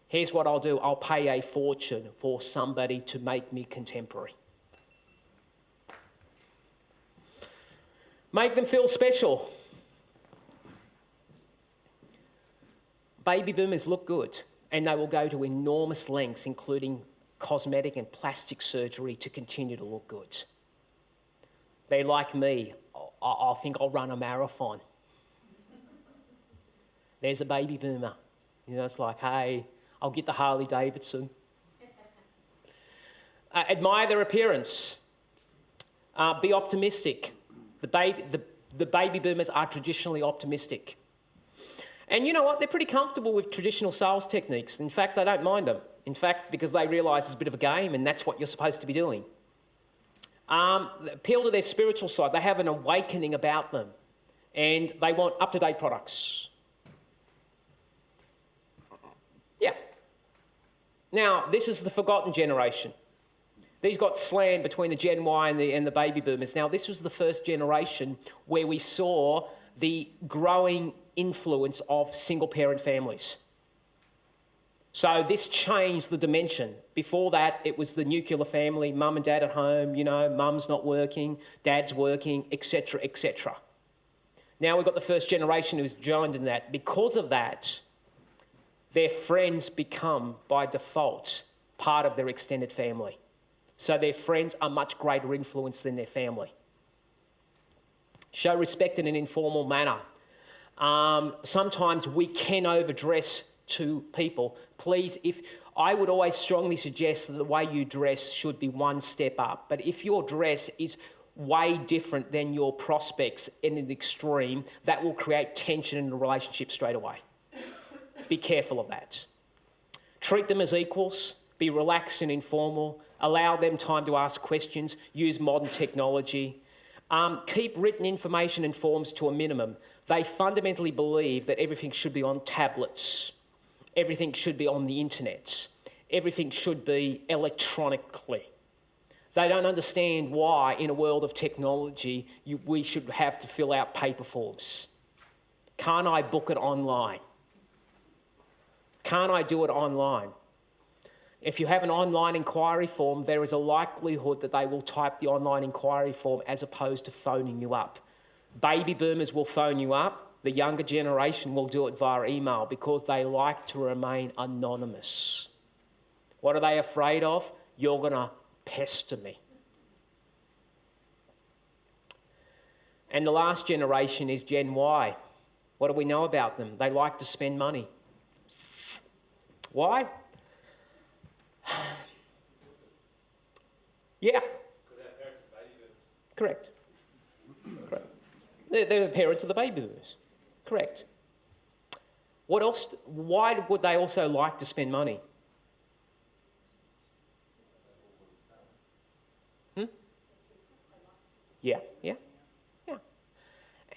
Here's what I'll do. I'll pay a fortune for somebody to make me contemporary. Make them feel special. Baby boomers look good, and they will go to enormous lengths, including cosmetic and plastic surgery, to continue to look good. They're like me. I think I'll run a marathon. There's a baby boomer. It's like, hey, I'll get the Harley Davidson. Admire their appearance. Be optimistic. The baby boomers are traditionally optimistic. And you know what? They're pretty comfortable with traditional sales techniques. In fact, they don't mind them. In fact, because they realise it's a bit of a game and that's what you're supposed to be doing. Appeal to their spiritual side. They have an awakening about them and they want up-to-date products. Yeah. Now, this is the forgotten generation. These got slammed between the Gen Y and the baby boomers. Now, this was the first generation where we saw the growing influence of single-parent families. So this changed the dimension. Before that, it was the nuclear family, mum and dad at home, mum's not working, dad's working, etc., etc. Now we've got the first generation who's joined in that. Because of that, their friends become, by default, part of their extended family. So their friends are much greater influence than their family. Show respect in an informal manner. Sometimes we can overdress to people. Please, I would always strongly suggest that the way you dress should be one step up. But if your dress is way different than your prospects in an extreme, that will create tension in the relationship straight away. Be careful of that. Treat them as equals. Be relaxed and informal. Allow them time to ask questions. Use modern technology. Keep written information and forms to a minimum. They fundamentally believe that everything should be on tablets. Everything should be on the internet. Everything should be electronically. They don't understand why, in a world of technology, we should have to fill out paper forms. Can't I book it online? Can't I do it online? If you have an online inquiry form, there is a likelihood that they will type the online inquiry form as opposed to phoning you up. Baby boomers will phone you up. The younger generation will do it via email because they like to remain anonymous. What are they afraid of? You're going to pester me. And the last generation is Gen Y. What do we know about them? They like to spend money. Why? Yeah. Correct. They're the parents of the baby boomers. Correct. What else? Why would they also like to spend money? Yeah.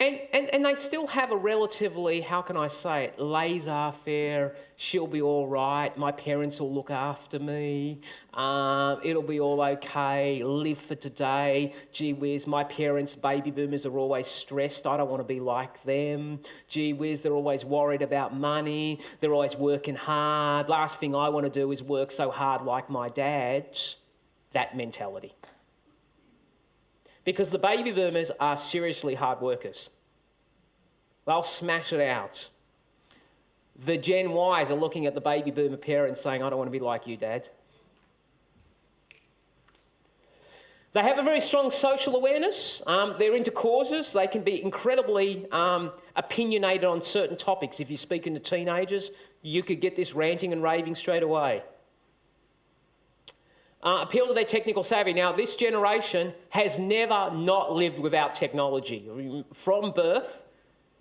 And they still have a relatively, how can I say it, laissez-faire, she'll be all right, my parents will look after me, it'll be all okay, live for today, gee whiz, my parents, baby boomers, are always stressed, I don't want to be like them, gee whiz, they're always worried about money, they're always working hard, last thing I want to do is work so hard like my dad's. That mentality. Because the baby boomers are seriously hard workers. They'll smash it out. The Gen Ys are looking at the baby boomer parents saying, I don't want to be like you, Dad. They have a very strong social awareness. They're into causes. They can be incredibly opinionated on certain topics. If you're speaking to teenagers, you could get this ranting and raving straight away. Appeal to their technical savvy. Now, this generation has never not lived without technology. From birth,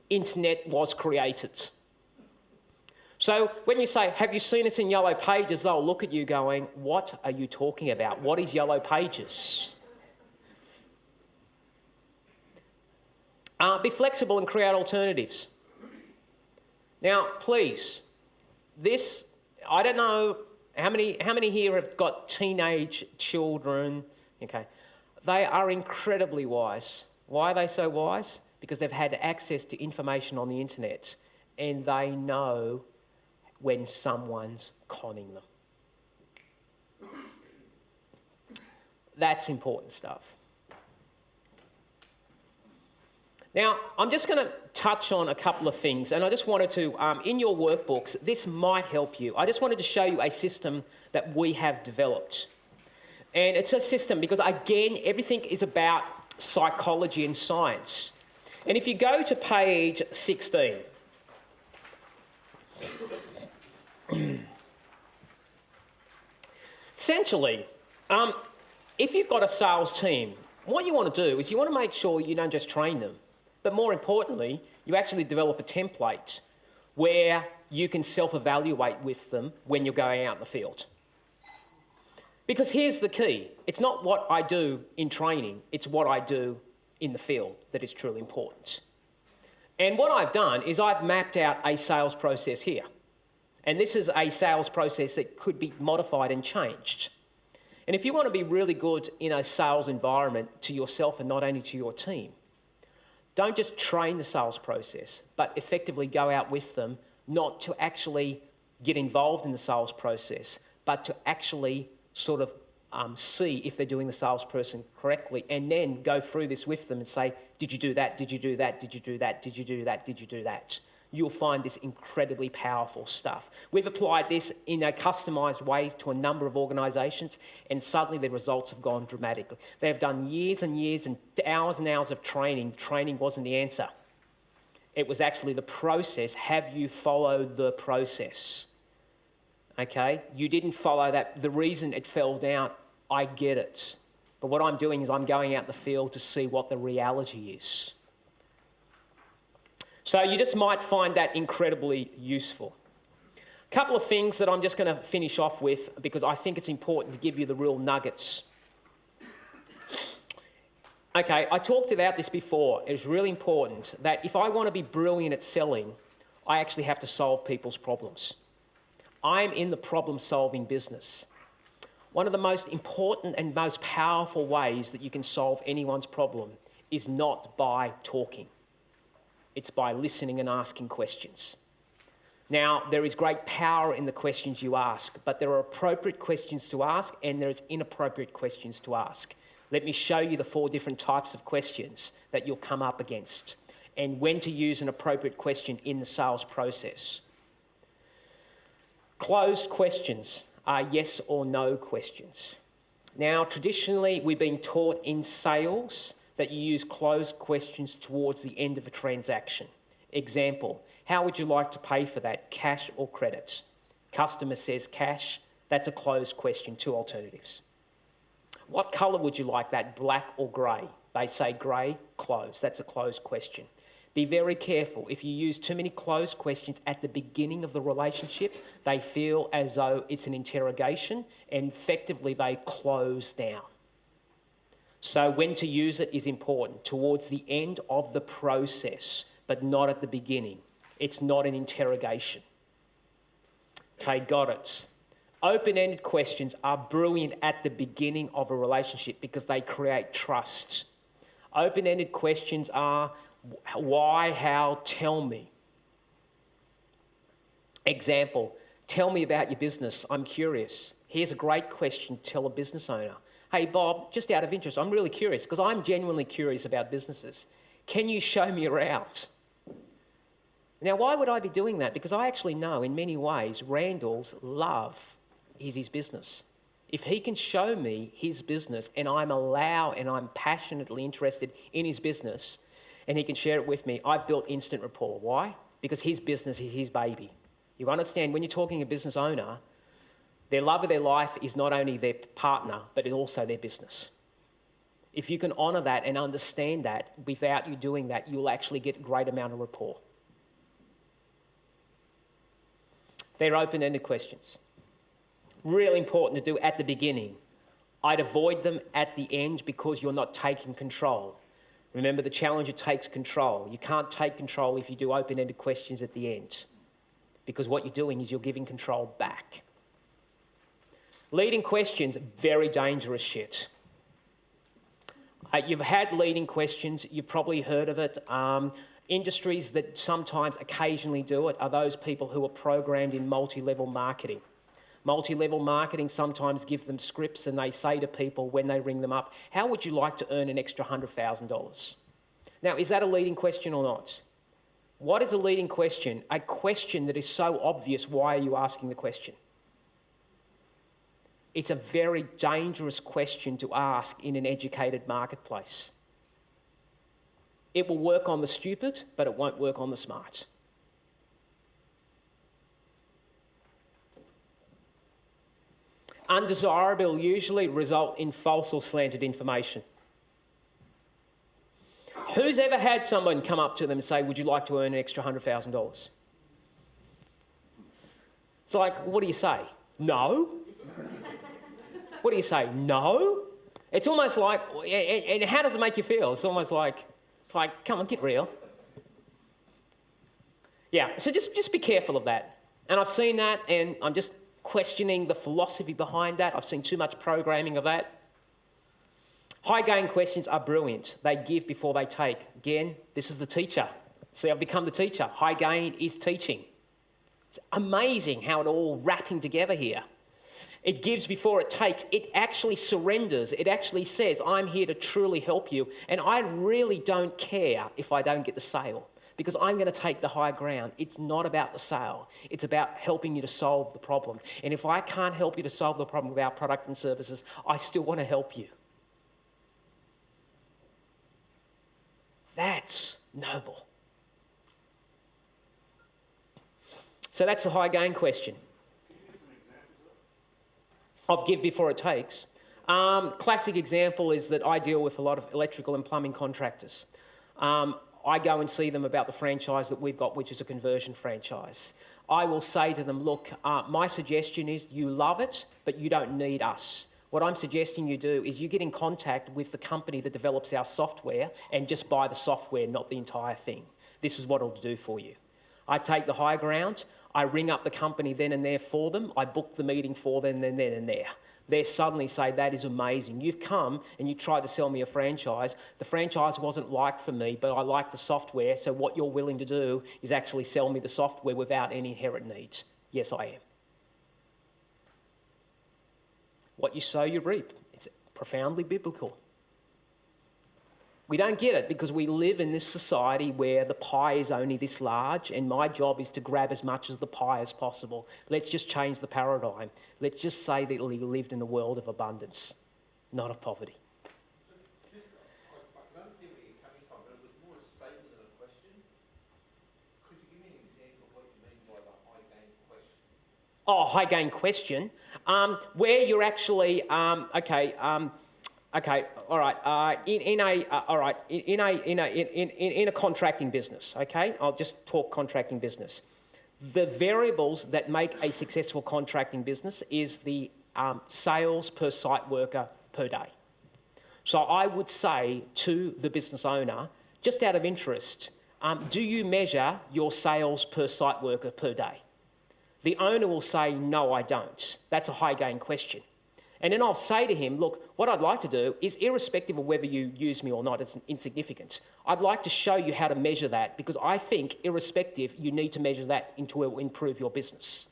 internet was created. So when you say, have you seen us in Yellow Pages, they'll look at you going, what are you talking about? What is Yellow Pages? Be flexible and create alternatives. Now, please, this, I don't know, how many here have got teenage children? Okay. They are incredibly wise. Why are they so wise? Because they've had access to information on the internet and they know when someone's conning them. That's important stuff. Now, I'm just going to touch on a couple of things, and I just wanted to, in your workbooks, this might help you. I just wanted to show you a system that we have developed. And it's a system because, again, everything is about psychology and science. And if you go to page 16, essentially, if you've got a sales team, what you want to do is you want to make sure you don't just train them, but more importantly, you actually develop a template where you can self-evaluate with them when you're going out in the field. Because here's the key. It's not what I do in training, it's what I do in the field that is truly important. And what I've done is I've mapped out a sales process here. And this is a sales process that could be modified and changed. And if you want to be really good in a sales environment to yourself and not only to your team, don't just train the sales process, but effectively go out with them, not to actually get involved in the sales process, but to actually sort of see if they're doing the salesperson correctly, and then go through this with them and say, did you do that? Did you do that? Did you do that? Did you do that? Did you do that? You'll find this incredibly powerful stuff. We've applied this in a customised way to a number of organisations, and suddenly the results have gone dramatically. They've done years and years and hours of training. Training wasn't the answer. It was actually the process. Have you followed the process? Okay? You didn't follow that. The reason it fell down, I get it. But what I'm doing is I'm going out in the field to see what the reality is. So you just might find that incredibly useful. A couple of things that I'm just going to finish off with because I think it's important to give you the real nuggets. Okay, I talked about this before. It's really important that if I want to be brilliant at selling, I actually have to solve people's problems. I'm in the problem-solving business. One of the most important and most powerful ways that you can solve anyone's problem is not by talking. It's by listening and asking questions. Now, there is great power in the questions you ask, but there are appropriate questions to ask and there is inappropriate questions to ask. Let me show you the 4 different types of questions that you'll come up against and when to use an appropriate question in the sales process. Closed questions are yes or no questions. Now, traditionally, we've been taught in sales that you use closed questions towards the end of a transaction. Example, how would you like to pay for that, cash or credit? Customer says cash, that's a closed question, 2 alternatives. What colour would you like that, black or grey? They say grey, closed, that's a closed question. Be very careful. If you use too many closed questions at the beginning of the relationship, they feel as though it's an interrogation and effectively they close down. So when to use it is important, towards the end of the process, but not at the beginning. It's not an interrogation. Okay, got it. Open-ended questions are brilliant at the beginning of a relationship because they create trust. Open-ended questions are why, how, tell me. Example, tell me about your business. I'm curious. Here's a great question to tell a business owner. Hey, Bob, just out of interest, I'm really curious because I'm genuinely curious about businesses. Can you show me around? Now, why would I be doing that? Because I actually know in many ways Randall's love is his business. If he can show me his business and I'm passionately interested in his business and he can share it with me, I've built instant rapport. Why? Because his business is his baby. You understand, when you're talking a business owner, their love of their life is not only their partner, but it's also their business. If you can honour that and understand that, without you doing that, you'll actually get a great amount of rapport. They're open-ended questions. Really important to do at the beginning. I'd avoid them at the end because you're not taking control. Remember, the challenger takes control. You can't take control if you do open-ended questions at the end, because what you're doing is you're giving control back. Leading questions, very dangerous shit. You've had leading questions, you've probably heard of it. Industries that sometimes occasionally do it are those people who are programmed in multi-level marketing. Multi-level marketing sometimes give them scripts and they say to people when they ring them up, how would you like to earn an extra $100,000? Now, is that a leading question or not? What is a leading question? A question that is so obvious, why are you asking the question? It's a very dangerous question to ask in an educated marketplace. It will work on the stupid, but it won't work on the smart. Undesirable usually result in false or slanted information. Who's ever had someone come up to them and say, would you like to earn an extra $100,000? It's like, what do you say? No? What do you say? No? It's almost like, and how does it make you feel? It's almost like, come on, get real. Yeah, so just be careful of that. And I've seen that, and I'm just questioning the philosophy behind that. I've seen too much programming of that. High gain questions are brilliant. They give before they take. Again, this is the teacher. See, I've become the teacher. High gain is teaching. It's amazing how it all wrapping together here. It gives before it takes. It actually surrenders. It actually says, I'm here to truly help you, and I really don't care if I don't get the sale, because I'm going to take the high ground. It's not about the sale. It's about helping you to solve the problem. And if I can't help you to solve the problem with our product and services, I still want to help you. That's noble. So that's the high gain question. Of give before it takes. Classic example is that I deal with a lot of electrical and plumbing contractors. I go and see them about the franchise that we've got, which is a conversion franchise. I will say to them, look, my suggestion is you love it, but you don't need us. What I'm suggesting you do is you get in contact with the company that develops our software and just buy the software, not the entire thing. This is what it'll do for you. I take the high ground, I ring up the company then and there for them, I book the meeting for them then and there. They suddenly say, that is amazing. You've come and you tried to sell me a franchise. The franchise wasn't liked for me, but I like the software, so what you're willing to do is actually sell me the software without any inherent needs. Yes, I am. What you sow, you reap. It's profoundly biblical. We don't get it because we live in this society where the pie is only this large, and my job is to grab as much of the pie as possible. Let's just change the paradigm. Let's just say that we lived in a world of abundance, not of poverty. I can understand where you're coming from, but it was more a statement than a question. Could you give me an example of what you mean by the high gain question? Oh, high gain question. Where you're actually, okay, all right. In a contracting business, okay? I'll just talk contracting business. The variables that make a successful contracting business is the sales per site worker per day. So I would say to the business owner, just out of interest, do you measure your sales per site worker per day? The owner will say, no, I don't. That's a high gain question. And then I'll say to him, look, what I'd like to do is, irrespective of whether you use me or not, it's insignificant. I'd like to show you how to measure that, because I think, irrespective, you need to measure that to improve your business.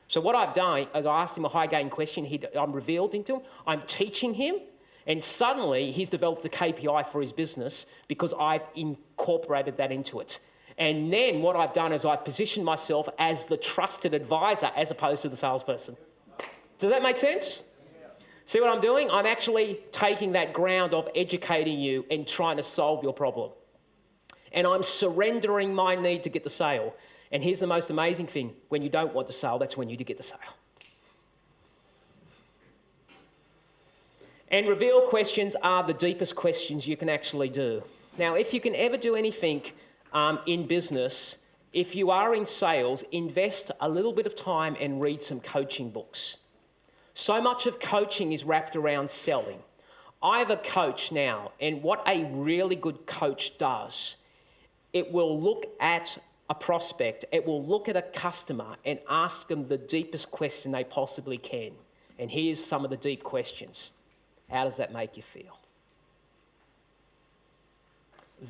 So what I've done is I asked him a high gain question, I'm revealed into him, I'm teaching him, and suddenly he's developed a KPI for his business because I've incorporated that into it. And then what I've done is I've positioned myself as the trusted advisor as opposed to the salesperson. Does that make sense? See what I'm doing? I'm actually taking that ground of educating you and trying to solve your problem. And I'm surrendering my need to get the sale. And here's the most amazing thing. When you don't want the sale, that's when you do get the sale. And reveal questions are the deepest questions you can actually do. Now, if you can ever do anything in business, if you are in sales, invest a little bit of time and read some coaching books. So much of coaching is wrapped around selling. I have a coach now, and what a really good coach does, it will look at a prospect, it will look at a customer and ask them the deepest question they possibly can. And here's some of the deep questions. How does that make you feel?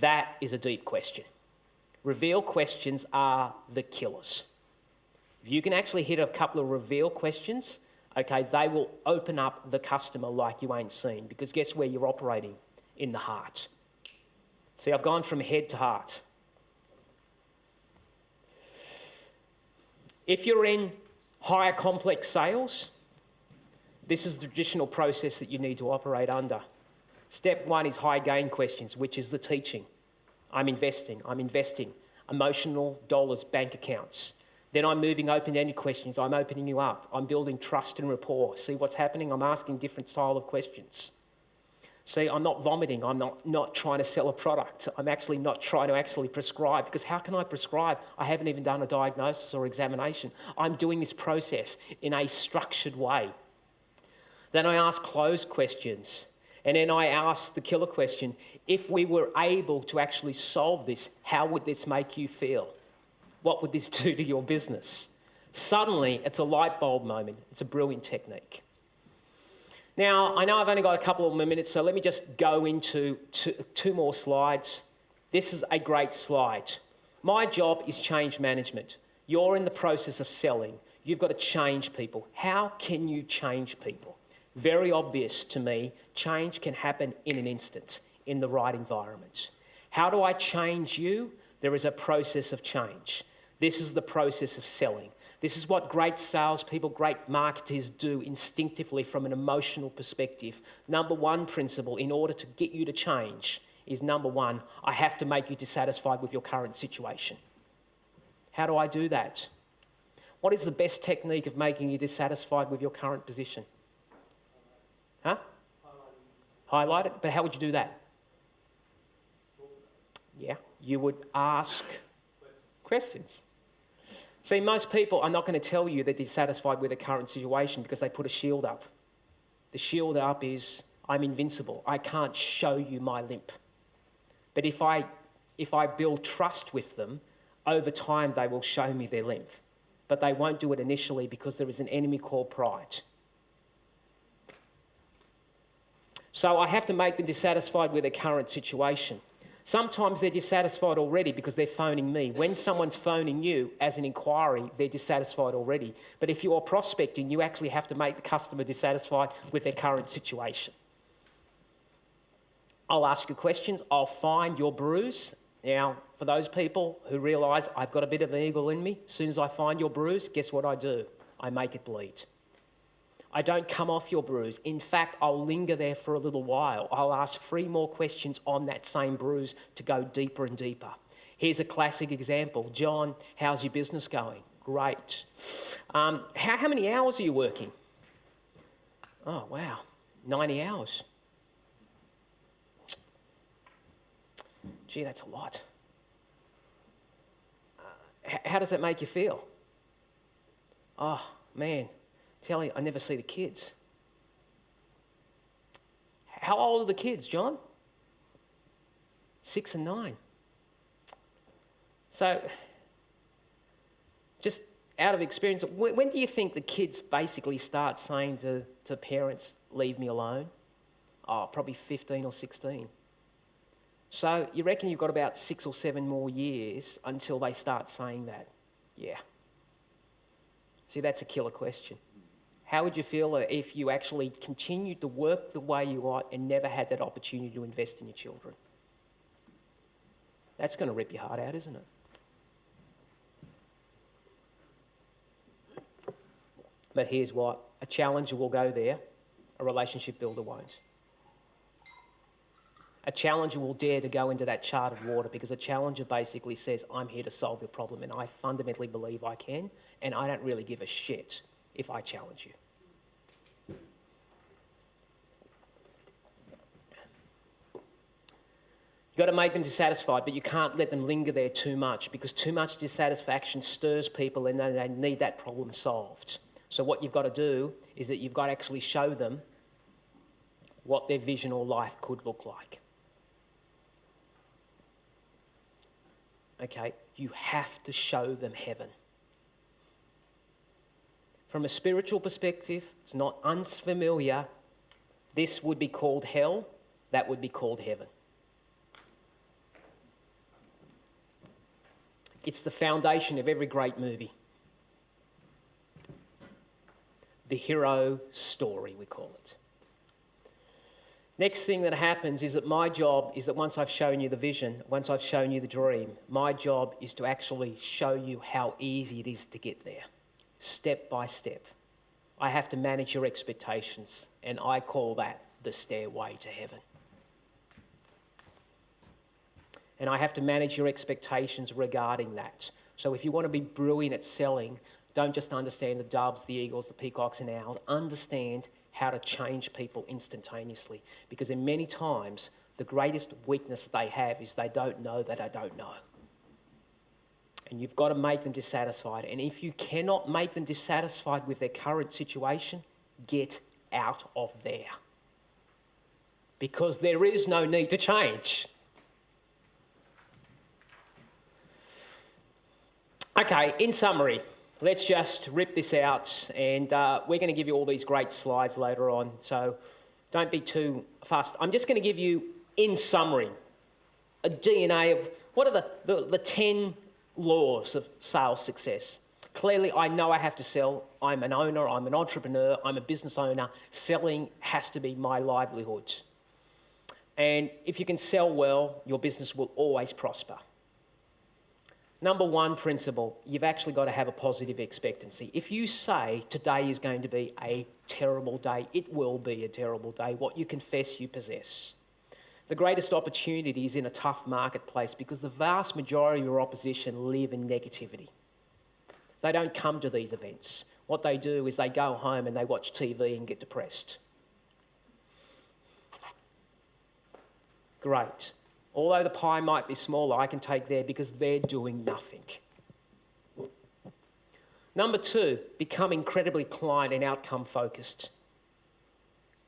That is a deep question. Reveal questions are the killers. If you can actually hit a couple of reveal questions, okay, they will open up the customer like you ain't seen, because guess where you're operating? In the heart. See, I've gone from head to heart. If you're in higher complex sales, this is the traditional process that you need to operate under. Step one is high gain questions, which is the teaching. I'm investing. Emotional dollars, bank accounts. Then I'm moving open-ended questions. I'm opening you up. I'm building trust and rapport. See what's happening? I'm asking different style of questions. See, I'm not vomiting. I'm not trying to sell a product. I'm actually not trying to actually prescribe, because how can I prescribe? I haven't even done a diagnosis or examination. I'm doing this process in a structured way. Then I ask closed questions. And then I ask the killer question, if we were able to actually solve this, how would this make you feel? What would this do to your business? Suddenly, it's a light bulb moment. It's a brilliant technique. Now, I know I've only got a couple of more minutes, so let me just go into two more slides. This is a great slide. My job is change management. You're in the process of selling. You've got to change people. How can you change people? Very obvious to me, change can happen in an instant in the right environment. How do I change you? There is a process of change. This is the process of selling. This is what great salespeople, great marketers do instinctively from an emotional perspective. Number one principle in order to get you to change is, number one, I have to make you dissatisfied with your current situation. How do I do that? What is the best technique of making you dissatisfied with your current position? Huh? Highlight it. But how would you do that? Yeah, you would ask questions. See, most people are not going to tell you they're dissatisfied with their current situation because they put a shield up. The shield up is, I'm invincible. I can't show you my limp. But if I build trust with them, over time they will show me their limp. But they won't do it initially because there is an enemy called pride. So I have to make them dissatisfied with their current situation. Sometimes they're dissatisfied already because they're phoning me. When someone's phoning you as an inquiry, they're dissatisfied already. But if you're prospecting, you actually have to make the customer dissatisfied with their current situation. I'll ask you questions. I'll find your bruise. Now, for those people who realise I've got a bit of an eagle in me, as soon as I find your bruise, guess what I do? I make it bleed. I don't come off your bruise. In fact, I'll linger there for a little while. I'll ask 3 more questions on that same bruise to go deeper and deeper. Here's a classic example. John, how's your business going? Great. How many hours are you working? Oh, wow, 90 hours. Gee, that's a lot. How does that make you feel? Oh, man. Tell you, I never see the kids. How old are the kids, John? 6 and 9. So, just out of experience, when do you think the kids basically start saying to parents, leave me alone? Oh, probably 15 or 16. So you reckon you've got about 6 or 7 more years until they start saying that? Yeah. See, that's a killer question. How would you feel if you actually continued to work the way you are and never had that opportunity to invest in your children? That's going to rip your heart out, isn't it? But here's what. A challenger will go there, a relationship builder won't. A challenger will dare to go into that charted water because a challenger basically says, I'm here to solve your problem, and I fundamentally believe I can, and I don't really give a shit if I challenge you. You've got to make them dissatisfied, but you can't let them linger there too much because too much dissatisfaction stirs people and they need that problem solved. So what you've got to do is that you've got to actually show them what their vision or life could look like. Okay, you have to show them heaven. From a spiritual perspective, it's not unfamiliar. This would be called hell, that would be called heaven. It's the foundation of every great movie. The hero story, we call it. Next thing that happens is that my job is that once I've shown you the vision, once I've shown you the dream, my job is to actually show you how easy it is to get there, step by step. I have to manage your expectations, and I call that the stairway to heaven. And I have to manage your expectations regarding that. So if you want to be brilliant at selling, don't just understand the doves, the eagles, the peacocks and owls. Understand how to change people instantaneously. Because in many times, the greatest weakness they have is they don't know that they don't know. And you've got to make them dissatisfied. And if you cannot make them dissatisfied with their current situation, get out of there. Because there is no need to change. Okay, in summary, let's just rip this out, and we're going to give you all these great slides later on, so don't be too fussed. I'm just going to give you, in summary, a DNA of what are the 10 laws of sales success. Clearly, I know I have to sell. I'm an owner, I'm an entrepreneur, I'm a business owner. Selling has to be my livelihood. And if you can sell well, your business will always prosper. Number one principle, you've actually got to have a positive expectancy. If you say today is going to be a terrible day, it will be a terrible day. What you confess, you possess. The greatest opportunity is in a tough marketplace because the vast majority of your opposition live in negativity. They don't come to these events. What they do is they go home and they watch TV and get depressed. Great. Although the pie might be smaller, I can take there because they're doing nothing. Number two, become incredibly client and outcome focused.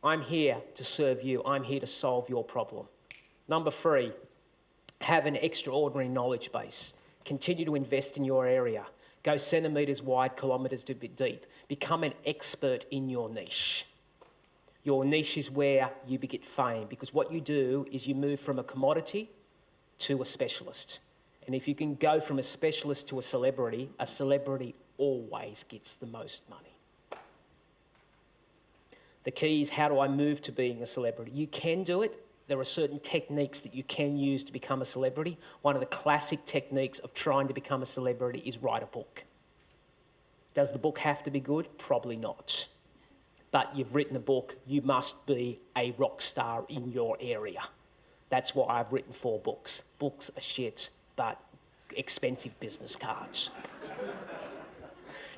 I'm here to serve you. I'm here to solve your problem. Number three, have an extraordinary knowledge base. Continue to invest in your area. Go centimetres wide, kilometres deep. Become an expert in your niche. Your niche is where you get fame because what you do is you move from a commodity to a specialist. And if you can go from a specialist to a celebrity always gets the most money. The key is how do I move to being a celebrity? You can do it. There are certain techniques that you can use to become a celebrity. One of the classic techniques of trying to become a celebrity is write a book. Does the book have to be good? Probably not. But you've written a book, you must be a rock star in your area. That's why I've written 4 books. Books are shit, but expensive business cards.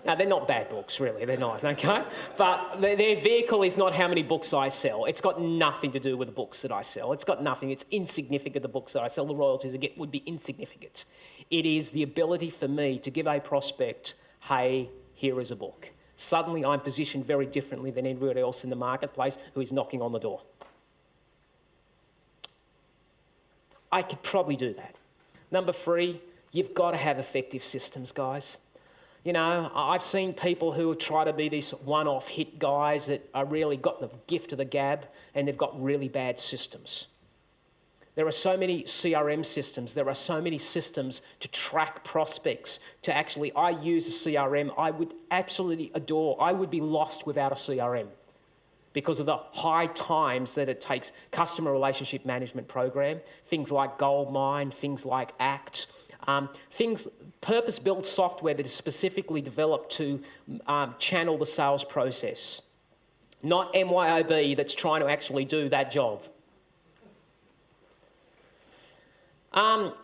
Now, they're not bad books, really, they're not, okay? But their vehicle is not how many books I sell. It's got nothing to do with the books that I sell. It's got nothing, it's insignificant, the books that I sell, the royalties I get would be insignificant. It is the ability for me to give a prospect, hey, here is a book. Suddenly I'm positioned very differently than everybody else in the marketplace who is knocking on the door. I could probably do that. Number 3, you've got to have effective systems, guys. You know, I've seen people who try to be these one-off hit guys that are really got the gift of the gab and they've got really bad systems. There are so many CRM systems. There are so many systems to track prospects. I use a CRM I would absolutely adore. I would be lost without a CRM because of the high times that it takes. Customer relationship management program, things like Goldmine, things like ACT, purpose-built software that is specifically developed to channel the sales process. Not MYOB that's trying to actually do that job.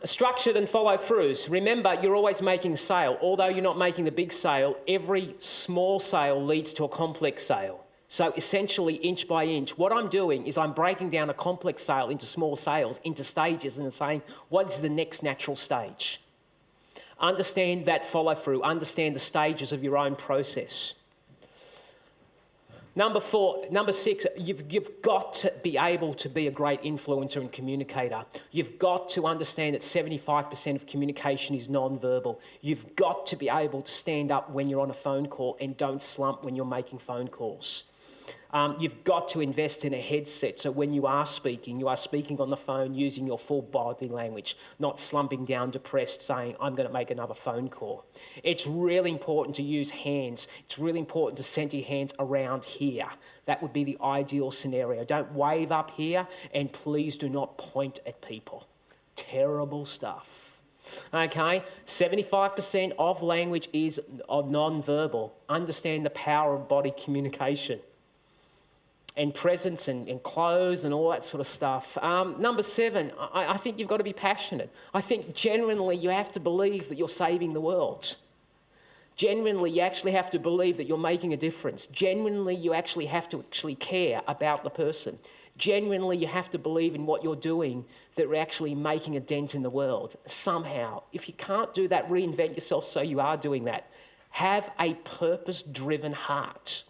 Structured and follow-throughs. Remember, you're always making a sale. Although you're not making the big sale, every small sale leads to a complex sale. So essentially, inch by inch, what I'm doing is I'm breaking down a complex sale into small sales, into stages, and saying, what is the next natural stage? Understand that follow-through. Understand the stages of your own process. Number 6, you've got to be able to be a great influencer and communicator. You've got to understand that 75% of communication is non-verbal. You've got to be able to stand up when you're on a phone call and don't slump when you're making phone calls. You've got to invest in a headset so when you are speaking on the phone using your full body language, not slumping down depressed saying, I'm going to make another phone call. It's really important to use hands. It's really important to center your hands around here. That would be the ideal scenario. Don't wave up here, and please do not point at people. Terrible stuff. Okay, 75% of language is non-verbal. Understand the power of body communication. And presence and clothes and all that sort of stuff. Number 7, I think you've got to be passionate. I think genuinely you have to believe that you're saving the world. Genuinely, you actually have to believe that you're making a difference. Genuinely, you actually have to care about the person. Genuinely, you have to believe in what you're doing, that you're actually making a dent in the world somehow. If you can't do that, reinvent yourself so you are doing that. Have a purpose-driven heart.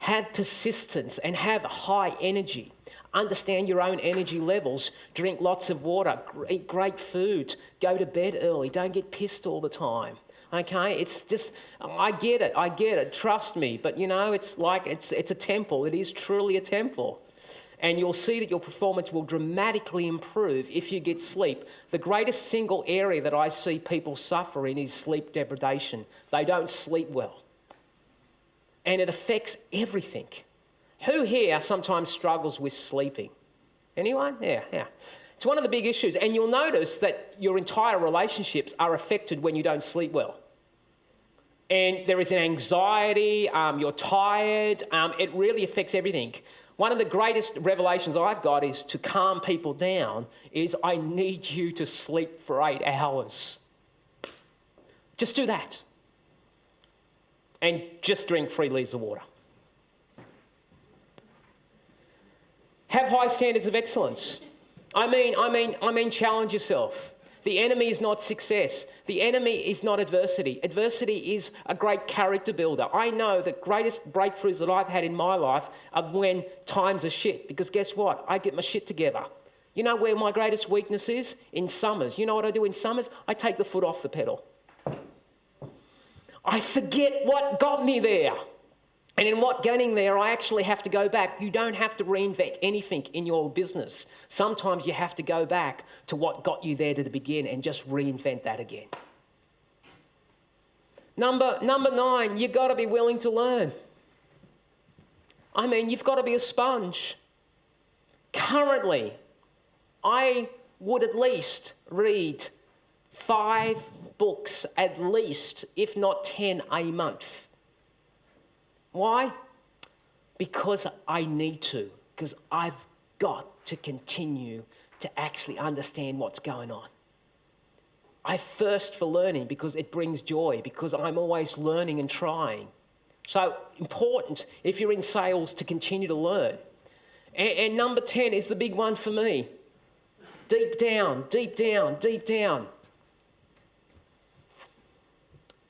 Have persistence and have high energy. Understand your own energy levels. Drink lots of water. Eat great food. Go to bed early. Don't get pissed all the time. Okay? It's just, I get it. Trust me. But you know, it's a temple. It is truly a temple. And you'll see that your performance will dramatically improve if you get sleep. The greatest single area that I see people suffer in is sleep deprivation. They don't sleep well. And it affects everything. Who here sometimes struggles with sleeping? Anyone? Yeah. It's one of the big issues. And you'll notice that your entire relationships are affected when you don't sleep well. And there is an anxiety, you're tired, it really affects everything. One of the greatest revelations I've got is to calm people down is I need you to sleep for 8 hours. Just do that. And just drink 3 litres of water. Have high standards of excellence. I mean, challenge yourself. The enemy is not success. The enemy is not adversity. Adversity is a great character builder. I know the greatest breakthroughs that I've had in my life are when times are shit, because guess what? I get my shit together. You know where my greatest weakness is? In summers. You know what I do in summers? I take the foot off the pedal. I forget what got me there. And in what getting there, I actually have to go back. You don't have to reinvent anything in your business. Sometimes you have to go back to what got you there to the begin and just reinvent that again. Number 9, you've got to be willing to learn. I mean, you've got to be a sponge. Currently, I would at least read 5 books at least, if not 10 a month. Why? Because I need to, because I've got to continue to actually understand what's going on. I thirst for learning because it brings joy, because I'm always learning and trying. So important, if you're in sales, to continue to learn. And number 10 is the big one for me. Deep down,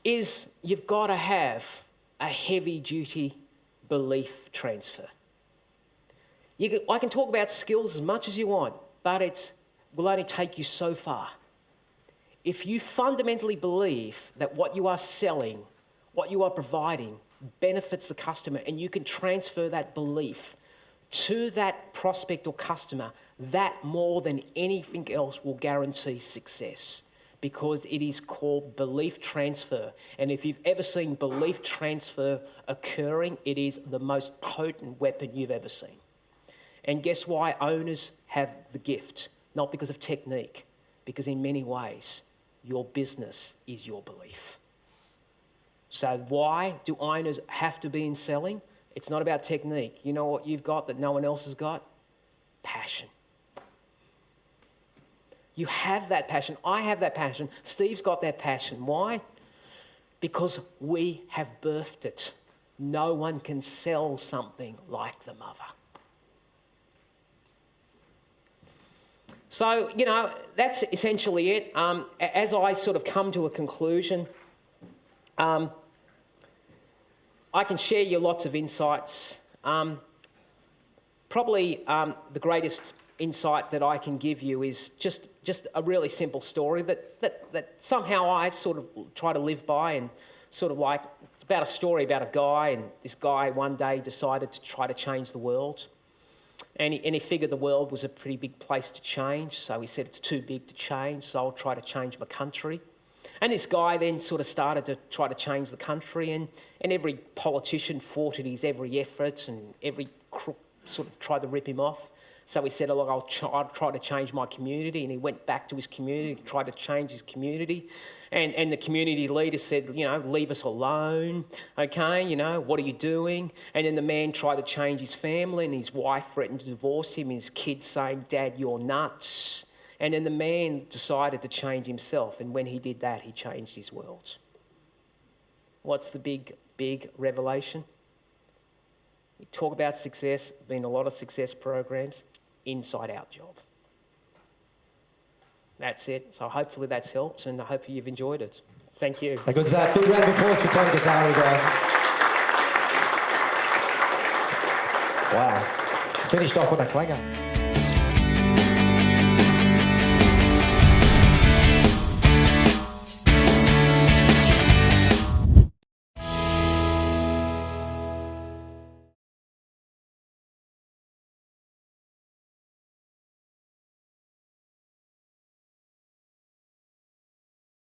is you've got to have a heavy-duty belief transfer. I can talk about skills as much as you want, but it will only take you so far. If you fundamentally believe that what you are selling, what you are providing, benefits the customer, and you can transfer that belief to that prospect or customer, that more than anything else will guarantee success, because it is called belief transfer. And if you've ever seen belief transfer occurring, it is the most potent weapon you've ever seen. And guess why owners have the gift? Not because of technique, because in many ways, your business is your belief. So why do owners have to be in selling? It's not about technique. You know what you've got that no one else has got? Passion. You have that passion. I have that passion. Steve's got that passion. Why? Because we have birthed it. No one can sell something like the mother. So, you know, that's essentially it. As I sort of come to a conclusion, I can share you lots of insights. Probably the greatest insight that I can give you is just a really simple story that somehow I sort of try to live by, and sort of like, it's about a story about a guy, and this guy one day decided to try to change the world. And he figured the world was a pretty big place to change, so he said, it's too big to change, so I'll try to change my country. And this guy then sort of started to try to change the country, and every politician fought at his every effort, and every crook sort of tried to rip him off. So he said, oh, look, I'll try to change my community. And he went back to his community, tried to change his community. And the community leader said, you know, leave us alone, okay, you know, what are you doing? And then the man tried to change his family, and his wife threatened to divorce him, and his kids saying, Dad, you're nuts. And then the man decided to change himself, and when he did that, he changed his world. What's the big revelation? We talk about success, been a lot of success programs, inside-out job. That's it. So hopefully that's helped, and hopefully you've enjoyed it. Thank you. Hey, good, Zach. Big round of applause for Tony Gattari, guys. Wow. Finished off on a clanger.